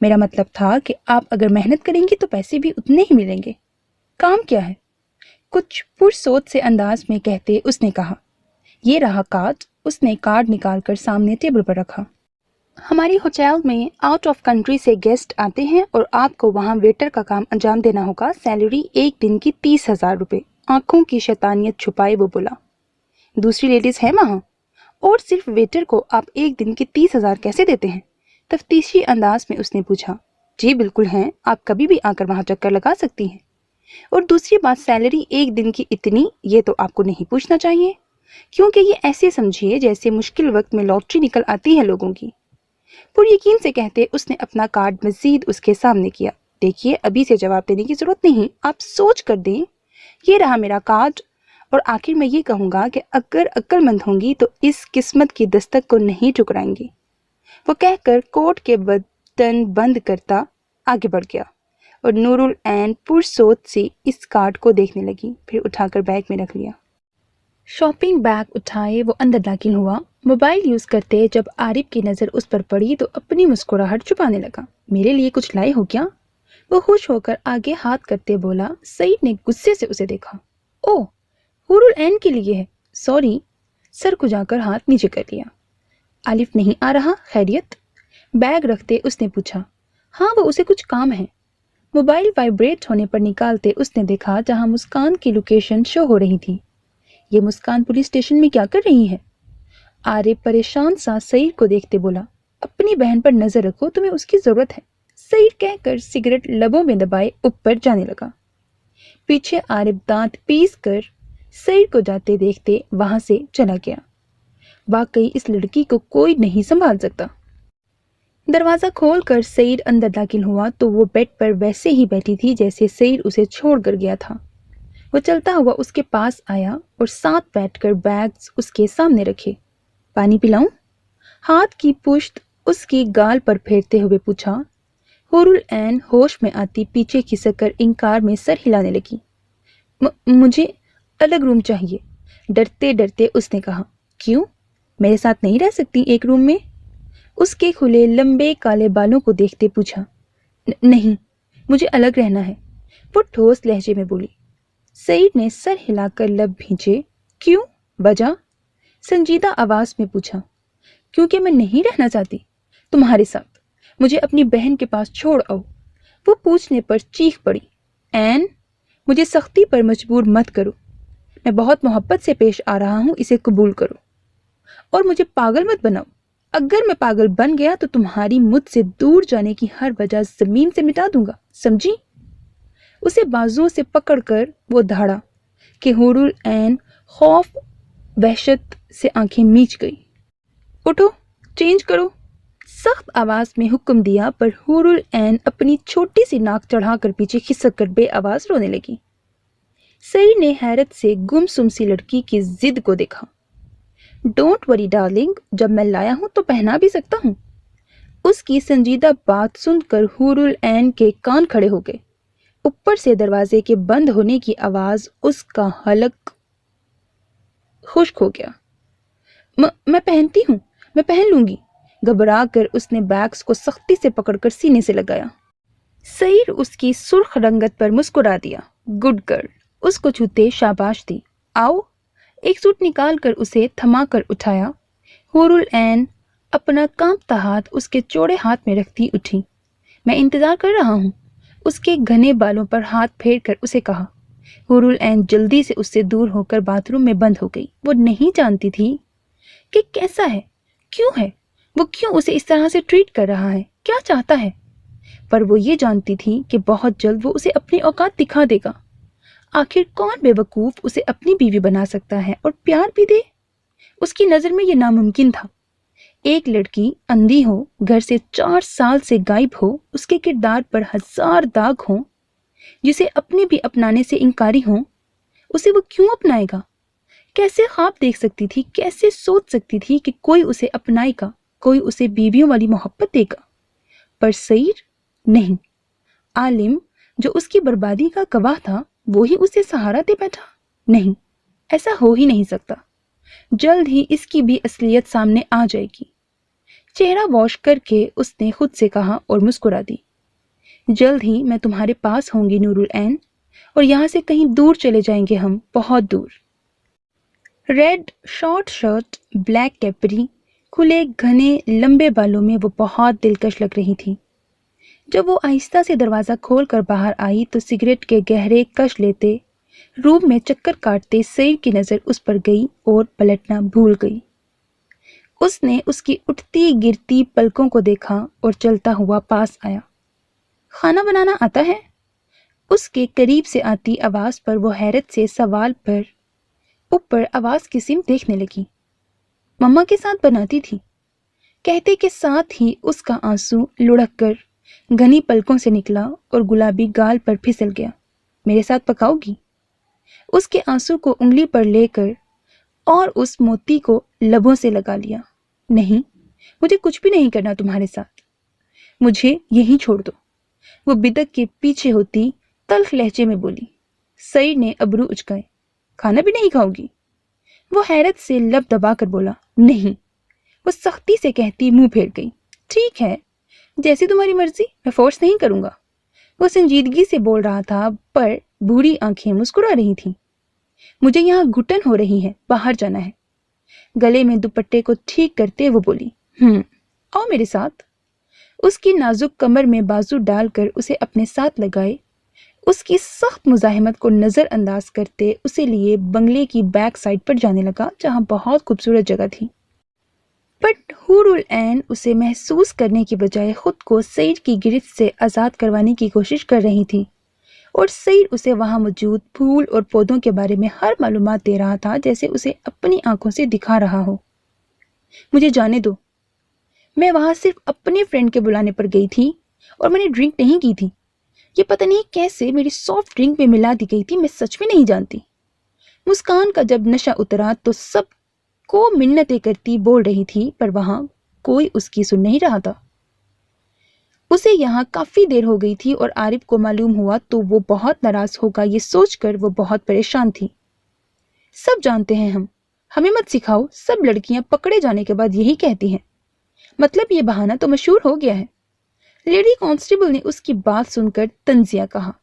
मेरा मतलब था कि आप अगर मेहनत करेंगी तो पैसे भी उतने ही मिलेंगे। काम क्या है? कुछ पुरसोच से अंदाज में कहते उसने कहा। ये रहा कार्ड। उसने कार्ड निकालकर सामने टेबल पर रखा। हमारी होटल में आउट ऑफ कंट्री से गेस्ट आते हैं और आपको वहाँ वेटर का काम अंजाम देना होगा। सैलरी एक दिन की 30,000 रुपये। आंखों की शैतानियत छुपाए वो बोला, दूसरी लेडीज हैं वहाँ? और सिर्फ वेटर को आप एक दिन के 30,000 कैसे देते हैं? तफ्तीशी अंदाज में उसने पूछा। जी बिल्कुल हैं, आप कभी भी आकर वहाँ चक्कर लगा सकती हैं। और दूसरी बात, सैलरी एक दिन की इतनी, ये तो आपको नहीं पूछना चाहिए, क्योंकि ये ऐसे समझिए जैसे मुश्किल वक्त में लॉटरी निकल आती है लोगों की। पुर यकीन से कहते उसने अपना कार्ड मजीद उसके सामने किया। देखिए, अभी से जवाब देने की जरूरत नहीं, आप सोच कर दें। ये रहा मेरा कार्ड। और आखिर मैं ये कहूँगा कि अगर अक्लमंद होंगी तो इस किस्मत की दस्तक को नहीं ठुकराएंगी। वो कहकर कोट के बटन बंद करता आगे बढ़ गया और नूरुल ऐन पुरसोच से इस कार्ड को देखने लगी, फिर उठाकर बैग में रख लिया। शॉपिंग बैग उठाए वो अंदर दाखिल हुआ। मोबाइल यूज़ करते जब आरिफ की नज़र उस पर पड़ी तो अपनी मुस्कुराहट छुपाने लगा। मेरे लिए कुछ लाए हो क्या? वो खुश होकर आगे हाथ करते बोला। सईद ने गुस्से से उसे देखा। ओह, हुरुल ऐन के लिए है, सॉरी। सर खुजाकर हाथ नीचे कर लिया। आलिफ नहीं आ रहा? खैरियत? बैग रखते उसने पूछा। हाँ, वो उसे कुछ काम है। मोबाइल वाइब्रेट होने पर निकालते उसने देखा जहां मुस्कान की लोकेशन शो हो रही थी। ये मुस्कान पुलिस स्टेशन में क्या कर रही है? आरिफ परेशान सा सईद को देखते बोला, अपनी बहन पर नजर रखो, तुम्हें उसकी जरूरत है। सईद कहकर सिगरेट लबों में दबाए ऊपर जाने लगा। पीछे आरिफ दांत पीस कर सईद को जाते देखते वहां से चला गया। वाकई इस लड़की को कोई नहीं संभाल सकता। दरवाजा खोलकर सईद अंदर दाखिल हुआ तो वो बेड पर वैसे ही बैठी थी जैसे सईद उसे छोड़कर गया था। वो चलता हुआ उसके पास आया और साथ बैठकर बैग्स उसके सामने रखे। पानी पिलाऊं? हाथ की पुश्त उसकी गाल पर फेरते हुए पूछा। हुरुल ऐन होश में आती पीछे खिसक इनकार में सर हिलाने लगी। मुझे अलग रूम चाहिए, डरते डरते उसने कहा। क्यों, मेरे साथ नहीं रह सकती एक रूम में? उसके खुले लंबे काले बालों को देखते पूछा। नहीं, मुझे अलग रहना है, वो ठोस लहजे में बोली। सईद ने सर हिलाकर लब भींचे। क्यों, वजह? संजीदा आवाज में पूछा। क्योंकि मैं नहीं रहना चाहती तुम्हारे साथ, मुझे अपनी बहन के पास छोड़ आओ। वो पूछने पर चीख पड़ी। ऐन, मुझे सख्ती पर मजबूर मत करो, मैं बहुत मोहब्बत से पेश आ रहा हूं, इसे कबूल करो। और मुझे पागल मत बनाओ, अगर मैं पागल बन गया तो तुम्हारी मुझसे दूर जाने की हर वजह जमीन से मिटा दूंगा, समझी? उसे बाजुओं से पकड़कर वो धाड़ा कि हुरुल ऐन खौफ वहशत से आंखें मीच गई। उठो, चेंज करो, सख्त आवाज में हुक्म दिया, पर हुरुल ऐन अपनी छोटी सी नाक चढ़ाकर पीछे खिसक कर बेआवाज रोने लगी। सईद ने हैरत से गुमसुम सी लड़की की जिद को देखा। डोंट वरी डार्लिंग, जब मैं लाया हूं तो पहना भी सकता हूं। उसकी संजीदा बात सुनकर हुरुल ऐन के कान खड़े हो गए। ऊपर से दरवाजे के बंद होने की आवाज उसका हलक खुश्क हो गया। मैं पहनती हूं, मैं पहन लूंगी। घबरा कर उसने बैग्स को सख्ती से पकड़कर सीने से लगाया। सईद उसकी सुर्ख रंगत पर मुस्कुरा दिया। गुड गर्ल, उसको छूते शाबाश दी। आओ, एक सूट निकाल कर उसे थमा कर उठाया। हुरुल ऐन अपना कांपता हाथ उसके चौड़े हाथ में रखती उठी। मैं इंतजार कर रहा हूं, उसके घने बालों पर हाथ फेर कर उसे कहा। हुरुल ऐन जल्दी से उससे दूर होकर बाथरूम में बंद हो गई। वो नहीं जानती थी कि कैसा है, क्यों है, वो क्यों उसे इस तरह से ट्रीट कर रहा है, क्या चाहता है। पर वो ये जानती थी कि बहुत जल्द वो उसे अपनी औकात दिखा देगा। आखिर कौन बेवकूफ उसे अपनी बीवी बना सकता है और प्यार भी दे? उसकी नजर में यह नामुमकिन था। एक लड़की अंधी हो, घर से 4 साल से गायब हो, उसके किरदार पर 1000 दाग हों, जिसे अपने भी अपनाने से इनकारी हों, उसे वो क्यों अपनाएगा? कैसे ख्वाब देख सकती थी, कैसे सोच सकती थी कि कोई उसे अपनाएगा, कोई उसे बीवियों वाली मोहब्बत देगा? पर सईद नहीं। आलिम जो उसकी बर्बादी का गवाह था, वो ही उसे सहारा दे बैठा। नहीं, ऐसा हो ही नहीं सकता। जल्द ही इसकी भी असलियत सामने आ जाएगी। चेहरा वॉश करके उसने खुद से कहा और मुस्कुरा दी। जल्द ही मैं तुम्हारे पास होंगी नूरुल ऐन, और यहाँ से कहीं दूर चले जाएंगे हम, बहुत दूर। Red short shirt, black capri, खुले घने लंबे बालों में वो बहुत दिलकश लग रही थी। जब वो आहिस्ता से दरवाज़ा खोल कर बाहर आई तो सिगरेट के गहरे कश लेते रूम में चक्कर काटते सईद की नज़र उस पर गई और पलटना भूल गई। उसने उसकी उठती गिरती पलकों को देखा और चलता हुआ पास आया। खाना बनाना आता है? उसके करीब से आती आवाज़ पर वो हैरत से सवाल पर ऊपर आवाज़ की सिम देखने लगी। मम्मा के साथ बनाती थी, कहते के साथ ही उसका आंसू लुढ़क कर घनी पलकों से निकला और गुलाबी गाल पर फिसल गया। मेरे साथ पकाओगी? उसके आंसू को उंगली पर लेकर और उस मोती को लबों से लगा लिया। नहीं, मुझे कुछ भी नहीं करना तुम्हारे साथ, मुझे यहीं छोड़ दो, वो बिदक के पीछे होती तल्ख लहजे में बोली। सईद ने अबरू उचकाए। खाना भी नहीं खाओगी? वो हैरत से लब दबाकर बोला, नहीं। वो सख्ती से कहती मुंह फेर गई। ठीक है, जैसी तुम्हारी मर्जी, मैं फोर्स नहीं करूंगा। वो संजीदगी से बोल रहा था पर बूढ़ी आंखें मुस्कुरा रही थीं। मुझे यहाँ घुटन हो रही है, बाहर जाना है। गले में दुपट्टे को ठीक करते वो बोली, आओ मेरे साथ। उसकी नाजुक कमर में बाजू डालकर उसे अपने साथ लगाए, उसकी सख्त मुजाहिमत को नज़रअंदाज करते उसे लिए बंगले की बैक साइड पर जाने लगा, जहाँ बहुत खूबसूरत जगह थी। बट हुरुल ऐन उसे महसूस करने की बजाय खुद को सईद की गिरफ्त से आज़ाद करवाने की कोशिश कर रही थी, और सईद उसे वहाँ मौजूद फूल और पौधों के बारे में हर मालूमात दे रहा था, जैसे उसे अपनी आंखों से दिखा रहा हो। मुझे जाने दो, मैं वहाँ सिर्फ अपने फ्रेंड के बुलाने पर गई थी और मैंने ड्रिंक नहीं की थी। ये पता नहीं कैसे मेरी सॉफ्ट ड्रिंक में मिला दी गई थी, मैं सच में नहीं जानती। मुस्कान का जब नशा उतरा तो सब को मिन्नतें करती बोल रही थी, पर वहां कोई उसकी सुन नहीं रहा था। उसे यहाँ काफी देर हो गई थी और आरिफ को मालूम हुआ तो वो बहुत नाराज होगा, ये सोचकर वो बहुत परेशान थी। सब जानते हैं हमें मत सिखाओ, सब लड़कियां पकड़े जाने के बाद यही कहती हैं। मतलब ये बहाना तो मशहूर हो गया है। लेडी कांस्टेबल ने उसकी बात सुनकर तंजिया कहा,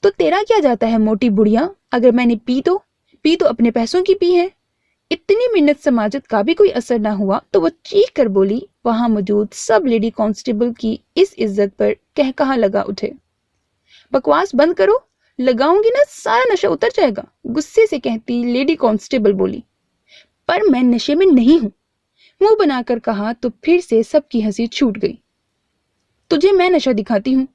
तो तेरा क्या जाता है मोटी बुढ़िया, अगर मैंने पी तो अपने पैसों की पी है। इतनी मिन्नत समाजत का भी कोई असर ना हुआ तो वो चीख कर बोली। वहां मौजूद सब लेडी कांस्टेबल की इस इज्जत पर कहकहा लगा उठे। बकवास बंद करो, लगाऊंगी ना सारा नशा उतर जाएगा, गुस्से से कहती लेडी कांस्टेबल बोली। पर मैं नशे में नहीं हूं, मुंह बनाकर कहा तो फिर से सबकी हंसी छूट गई। तुझे मैं नशा दिखाती हूँ।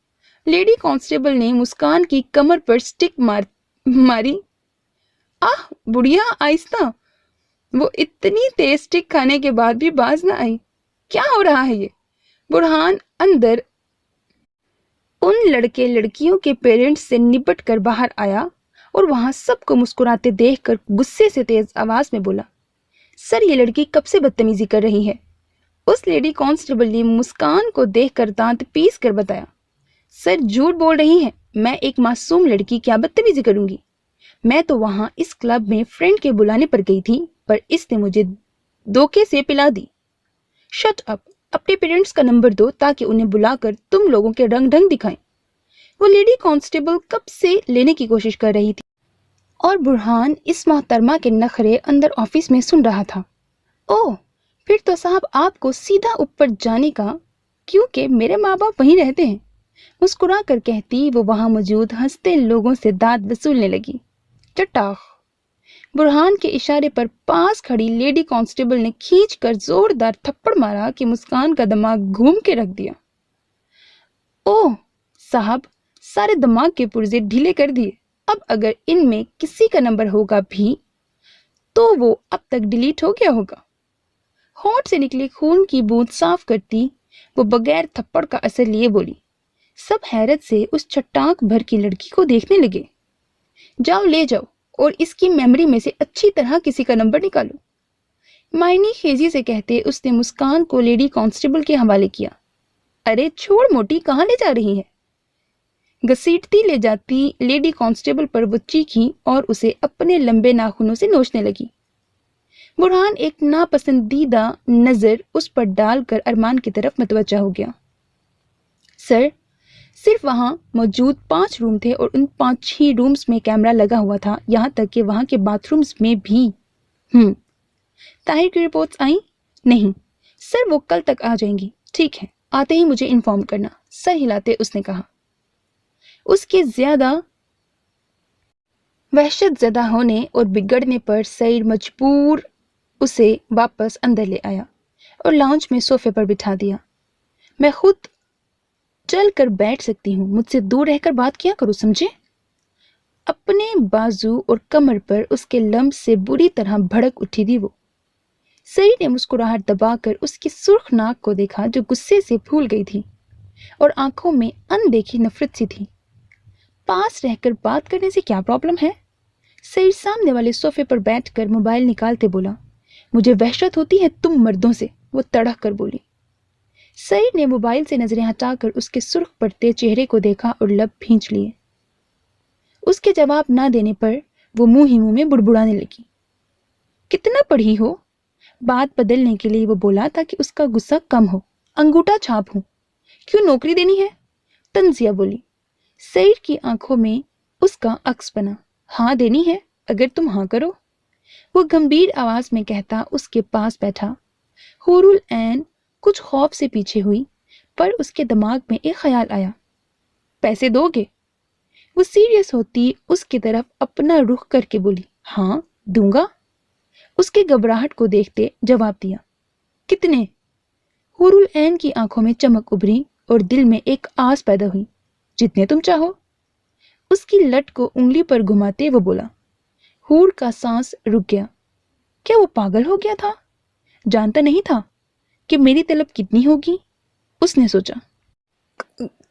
लेडी कांस्टेबल ने मुस्कान की कमर पर स्टिक मारी। आह बुढ़िया, आहिस्ता। वो इतनी तेज स्टिक खाने के बाद भी बाज ना आई। क्या हो रहा है ये? बुरहान अंदर उन लड़के लड़कियों के पेरेंट्स से निपट कर बाहर आया और वहां सबको मुस्कुराते देखकर गुस्से से तेज आवाज में बोला, सर ये लड़की कब से बदतमीजी कर रही है। उस लेडी कांस्टेबल ने मुस्कान को देखकर दांत पीस कर बताया, सर झूठ बोल रही हैं, मैं एक मासूम लड़की क्या बदतमीजी करूंगी। मैं तो वहां इस क्लब में फ्रेंड के बुलाने पर गई थी, पर इसने मुझे धोखे से पिला दी। शट अप, अपने पेरेंट्स का नंबर दो ताकि उन्हें बुलाकर तुम लोगों के रंग ढंग दिखाएं। वो लेडी कांस्टेबल कब से लेने की कोशिश कर रही थी और बुरहान इस मोहतरमा के नखरे अंदर ऑफिस में सुन रहा था। ओह, फिर तो साहब आपको सीधा ऊपर जाने का, क्योंकि मेरे माँ बाप वहीं रहते हैं। मुस्कुरा कर कहती वो वहां मौजूद हंसते लोगों से दांत वसूलने लगी। चटाख। बुरहान के इशारे पर पास खड़ी लेडी कांस्टेबल ने खींचकर जोरदार थप्पड़ मारा कि मुस्कान का दिमाग घूम के रख दिया। ओह साहब, सारे दिमाग के पुर्जे ढीले कर दिए। अब अगर इनमें किसी का नंबर होगा भी तो वो अब तक डिलीट हो गया होगा। होंठ से निकले खून की बूंद साफ करती वो बगैर थप्पड़ का असर लिए बोली। सब हैरत से उस चट्टाक भर की लड़की को देखने लगे। जाओ ले जाओ और इसकी मेमोरी में से अच्छी तरह किसी का नंबर निकालो। मायनी खेजी से कहते उसने मुस्कान को लेडी कांस्टेबल के हवाले किया। अरे छोड़ मोटी, कहाँ ले जा रही है? घसीटती ले जाती लेडी कांस्टेबल पर वो चीखी और उसे अपने लंबे नाखूनों से नोचने लगी। बुरहान एक नापसंदीदा नजर उस पर डालकर अरमान की तरफ मतवज्जा हो गया। सर, सिर्फ वहां मौजूद 5 रूम थे और उन 5 ही रूम्स में कैमरा लगा हुआ था, यहाँ तक कि वहां के बाथरूम्स में भी। ताहिर की रिपोर्ट्स आई? नहीं सर, वो कल तक आ जाएंगी। ठीक है, आते ही मुझे इन्फॉर्म करना, सर हिलाते उसने कहा। उसके ज्यादा वहशत ज़दा होने और बिगड़ने पर सईद मजबूर उसे वापस अंदर ले आया और लाउंज में सोफे पर बिठा दिया। मैं खुद चल कर बैठ सकती हूँ, मुझसे दूर रहकर बात किया करो, समझे? अपने बाजू और कमर पर उसके लम्ब से बुरी तरह भड़क उठी थी वो। सईद ने मुस्कुराहट दबाकर उसकी सुर्ख नाक को देखा जो गुस्से से फूल गई थी और आंखों में अनदेखी नफरत सी थी। पास रहकर बात करने से क्या प्रॉब्लम है? सईद सामने वाले सोफे पर बैठकर मोबाइल निकालते बोला। मुझे वहशत होती है तुम मर्दों से, वो तड़क कर बोली। सईद ने मोबाइल से नजरें हटाकर उसके सुर्ख पड़ते चेहरे को देखा और लब भींच लिए। उसके जवाब ना देने पर वो मुंह ही मुंह में बुड़बुड़ाने लगी। कितना पढ़ी हो? बात बदलने के लिए वो बोला ताकि उसका गुस्सा कम हो। अंगूठा छाप हूं। क्यों नौकरी देनी है? तंजिया बोली। सईद की आंखों में उसका अक्स बना। हाँ देनी है, अगर तुम हाँ करो, वो गंभीर आवाज में कहता उसके पास बैठा। हुरुल ऐन कुछ खौफ से पीछे हुई, पर उसके दिमाग में एक ख्याल आया। पैसे दोगे? वो सीरियस होती उसकी तरफ अपना रुख करके बोली। हाँ दूंगा। उसके घबराहट को देखते जवाब दिया। कितने? हुरुल ऐन की आंखों में चमक उभरी और दिल में एक आस पैदा हुई। जितने तुम चाहो। उसकी लट को उंगली पर घुमाते वो बोला। हूर का सांस रुक गया। क्या वो पागल हो गया था? जानता नहीं था कि मेरी तलब कितनी होगी? उसने सोचा।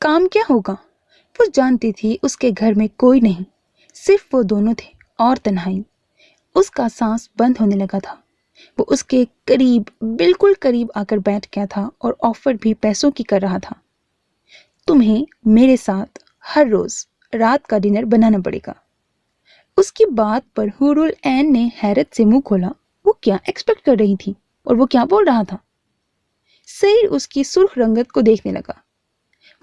काम क्या होगा? वो जानती थी उसके घर में कोई नहीं, सिर्फ वो दोनों थे और तन्हाई। उसका सांस बंद होने लगा था। वो उसके करीब, बिल्कुल करीब आकर बैठ गया था और ऑफर भी पैसों की कर रहा था। तुम्हें मेरे साथ हर रोज रात का डिनर बनाना पड़ेगा। उसकी बात पर हुरुल ऐन ने हैरत से मुंह खोला। वो क्या एक्सपेक्ट कर रही थी और वो क्या बोल रहा था? सईद उसकी सुर्ख रंगत को देखने लगा।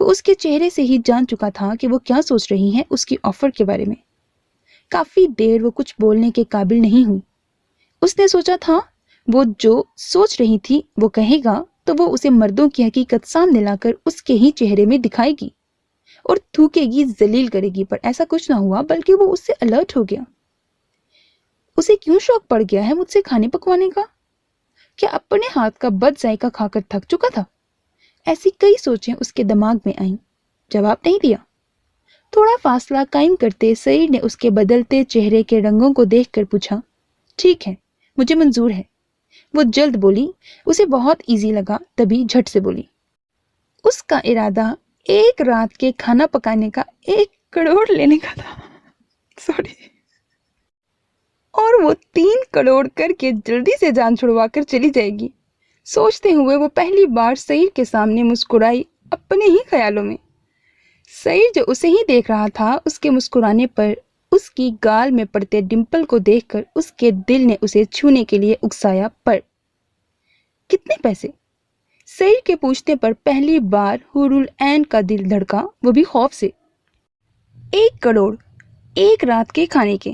वो उसके चेहरे से ही जान चुका था कि वो क्या सोच रही है उसकी ऑफर के बारे में। काफी देर वो कुछ बोलने के काबिल नहीं हुई। उसने सोचा था वो जो सोच रही थी वो कहेगा तो वो उसे मर्दों की हकीकत सामने लाकर उसके ही चेहरे में दिखाएगी और थूकेगी, जलील करेगी, पर ऐसा कुछ ना हुआ, बल्कि वो उससे अलर्ट हो गया। उसे क्यों शौक पड़ गया है मुझसे खाने पकवाने का? क्या अपने हाथ का बद जायका खाकर थक चुका था? ऐसी कई सोचें उसके दिमाग में आईं। जवाब नहीं दिया। थोड़ा फासला कायम करते सईद ने उसके बदलते चेहरे के रंगों को देखकर पूछा। ठीक है, मुझे मंजूर है। वो जल्द बोली। उसे बहुत इजी लगा, तभी झट से बोली। उसका इरादा एक रात के खाना पकाने का 1 करोड़ लेने का था। सॉरी। और वो 3 करोड़ करके जल्दी से जान छुड़वा कर चली जाएगी। सोचते हुए वो पहली बार सईद के सामने मुस्कुराई, अपने ही ख्यालों में। सईद जो उसे ही देख रहा था, उसके मुस्कुराने पर उसकी गाल में पड़ते डिंपल को देखकर उसके दिल ने उसे छूने के लिए उकसाया। पर कितने पैसे? सईद के पूछने पर पहली बार हुरुल ऐन का दिल धड़का, वो भी खौफ से। 1 करोड़ 1 रात के खाने के,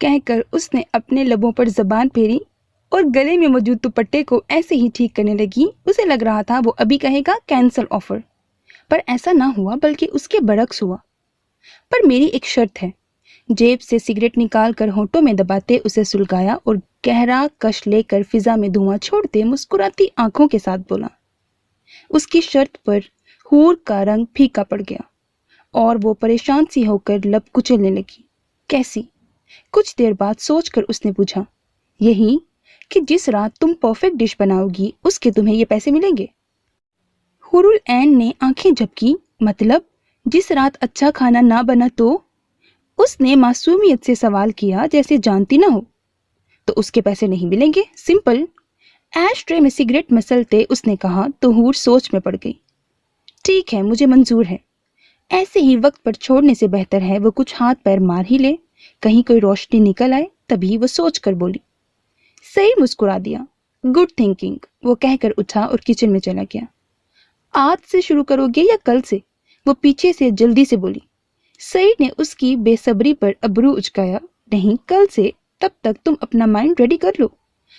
कहकर उसने अपने लबों पर जबान फेरी और गले में मौजूद दुपट्टे को ऐसे ही ठीक करने लगी। उसे लग रहा था वो अभी कहेगा कैंसल ऑफर, पर ऐसा ना हुआ, बल्कि उसके बरक्स हुआ। पर मेरी एक शर्त है। जेब से सिगरेट निकाल कर होंठों में दबाते उसे सुलगाया और गहरा कश लेकर फिजा में धुआं छोड़ते मुस्कुराती आंखों के साथ बोला। उसकी शर्त पर हूर का रंग फीका पड़ गया और वो परेशान सी होकर लब कुचलने लगी। कैसी? कुछ देर बाद सोचकर उसने पूछा। यही कि जिस रात तुम परफेक्ट डिश बनाओगी उसके तुम्हें ये पैसे मिलेंगे। हुरुल ऐन ने आंखें झपकी। मतलब जिस रात अच्छा खाना ना बना तो? उसने मासूमियत से सवाल किया, जैसे जानती ना हो। तो उसके पैसे नहीं मिलेंगे, सिंपल। ऐश ट्रे में सिगरेट मसलते उसने कहा तो हूर सोच में पड़ गई। ठीक है, मुझे मंजूर है। ऐसे ही वक्त पर छोड़ने से बेहतर है वो कुछ हाथ पैर मार ही ले, कहीं कोई रोशनी निकल आए। तभी वो सोच कर बोली। सही मुस्कुरा दिया। गुड थिंकिंग, वो कहकर उठा और किचन में चला गया। आज से शुरू करोगे या कल से? वो पीछे से जल्दी से बोली। सईद ने उसकी बेसब्री पर अबरू उचकाया। नहीं, कल से। तब तक तुम अपना माइंड रेडी कर लो।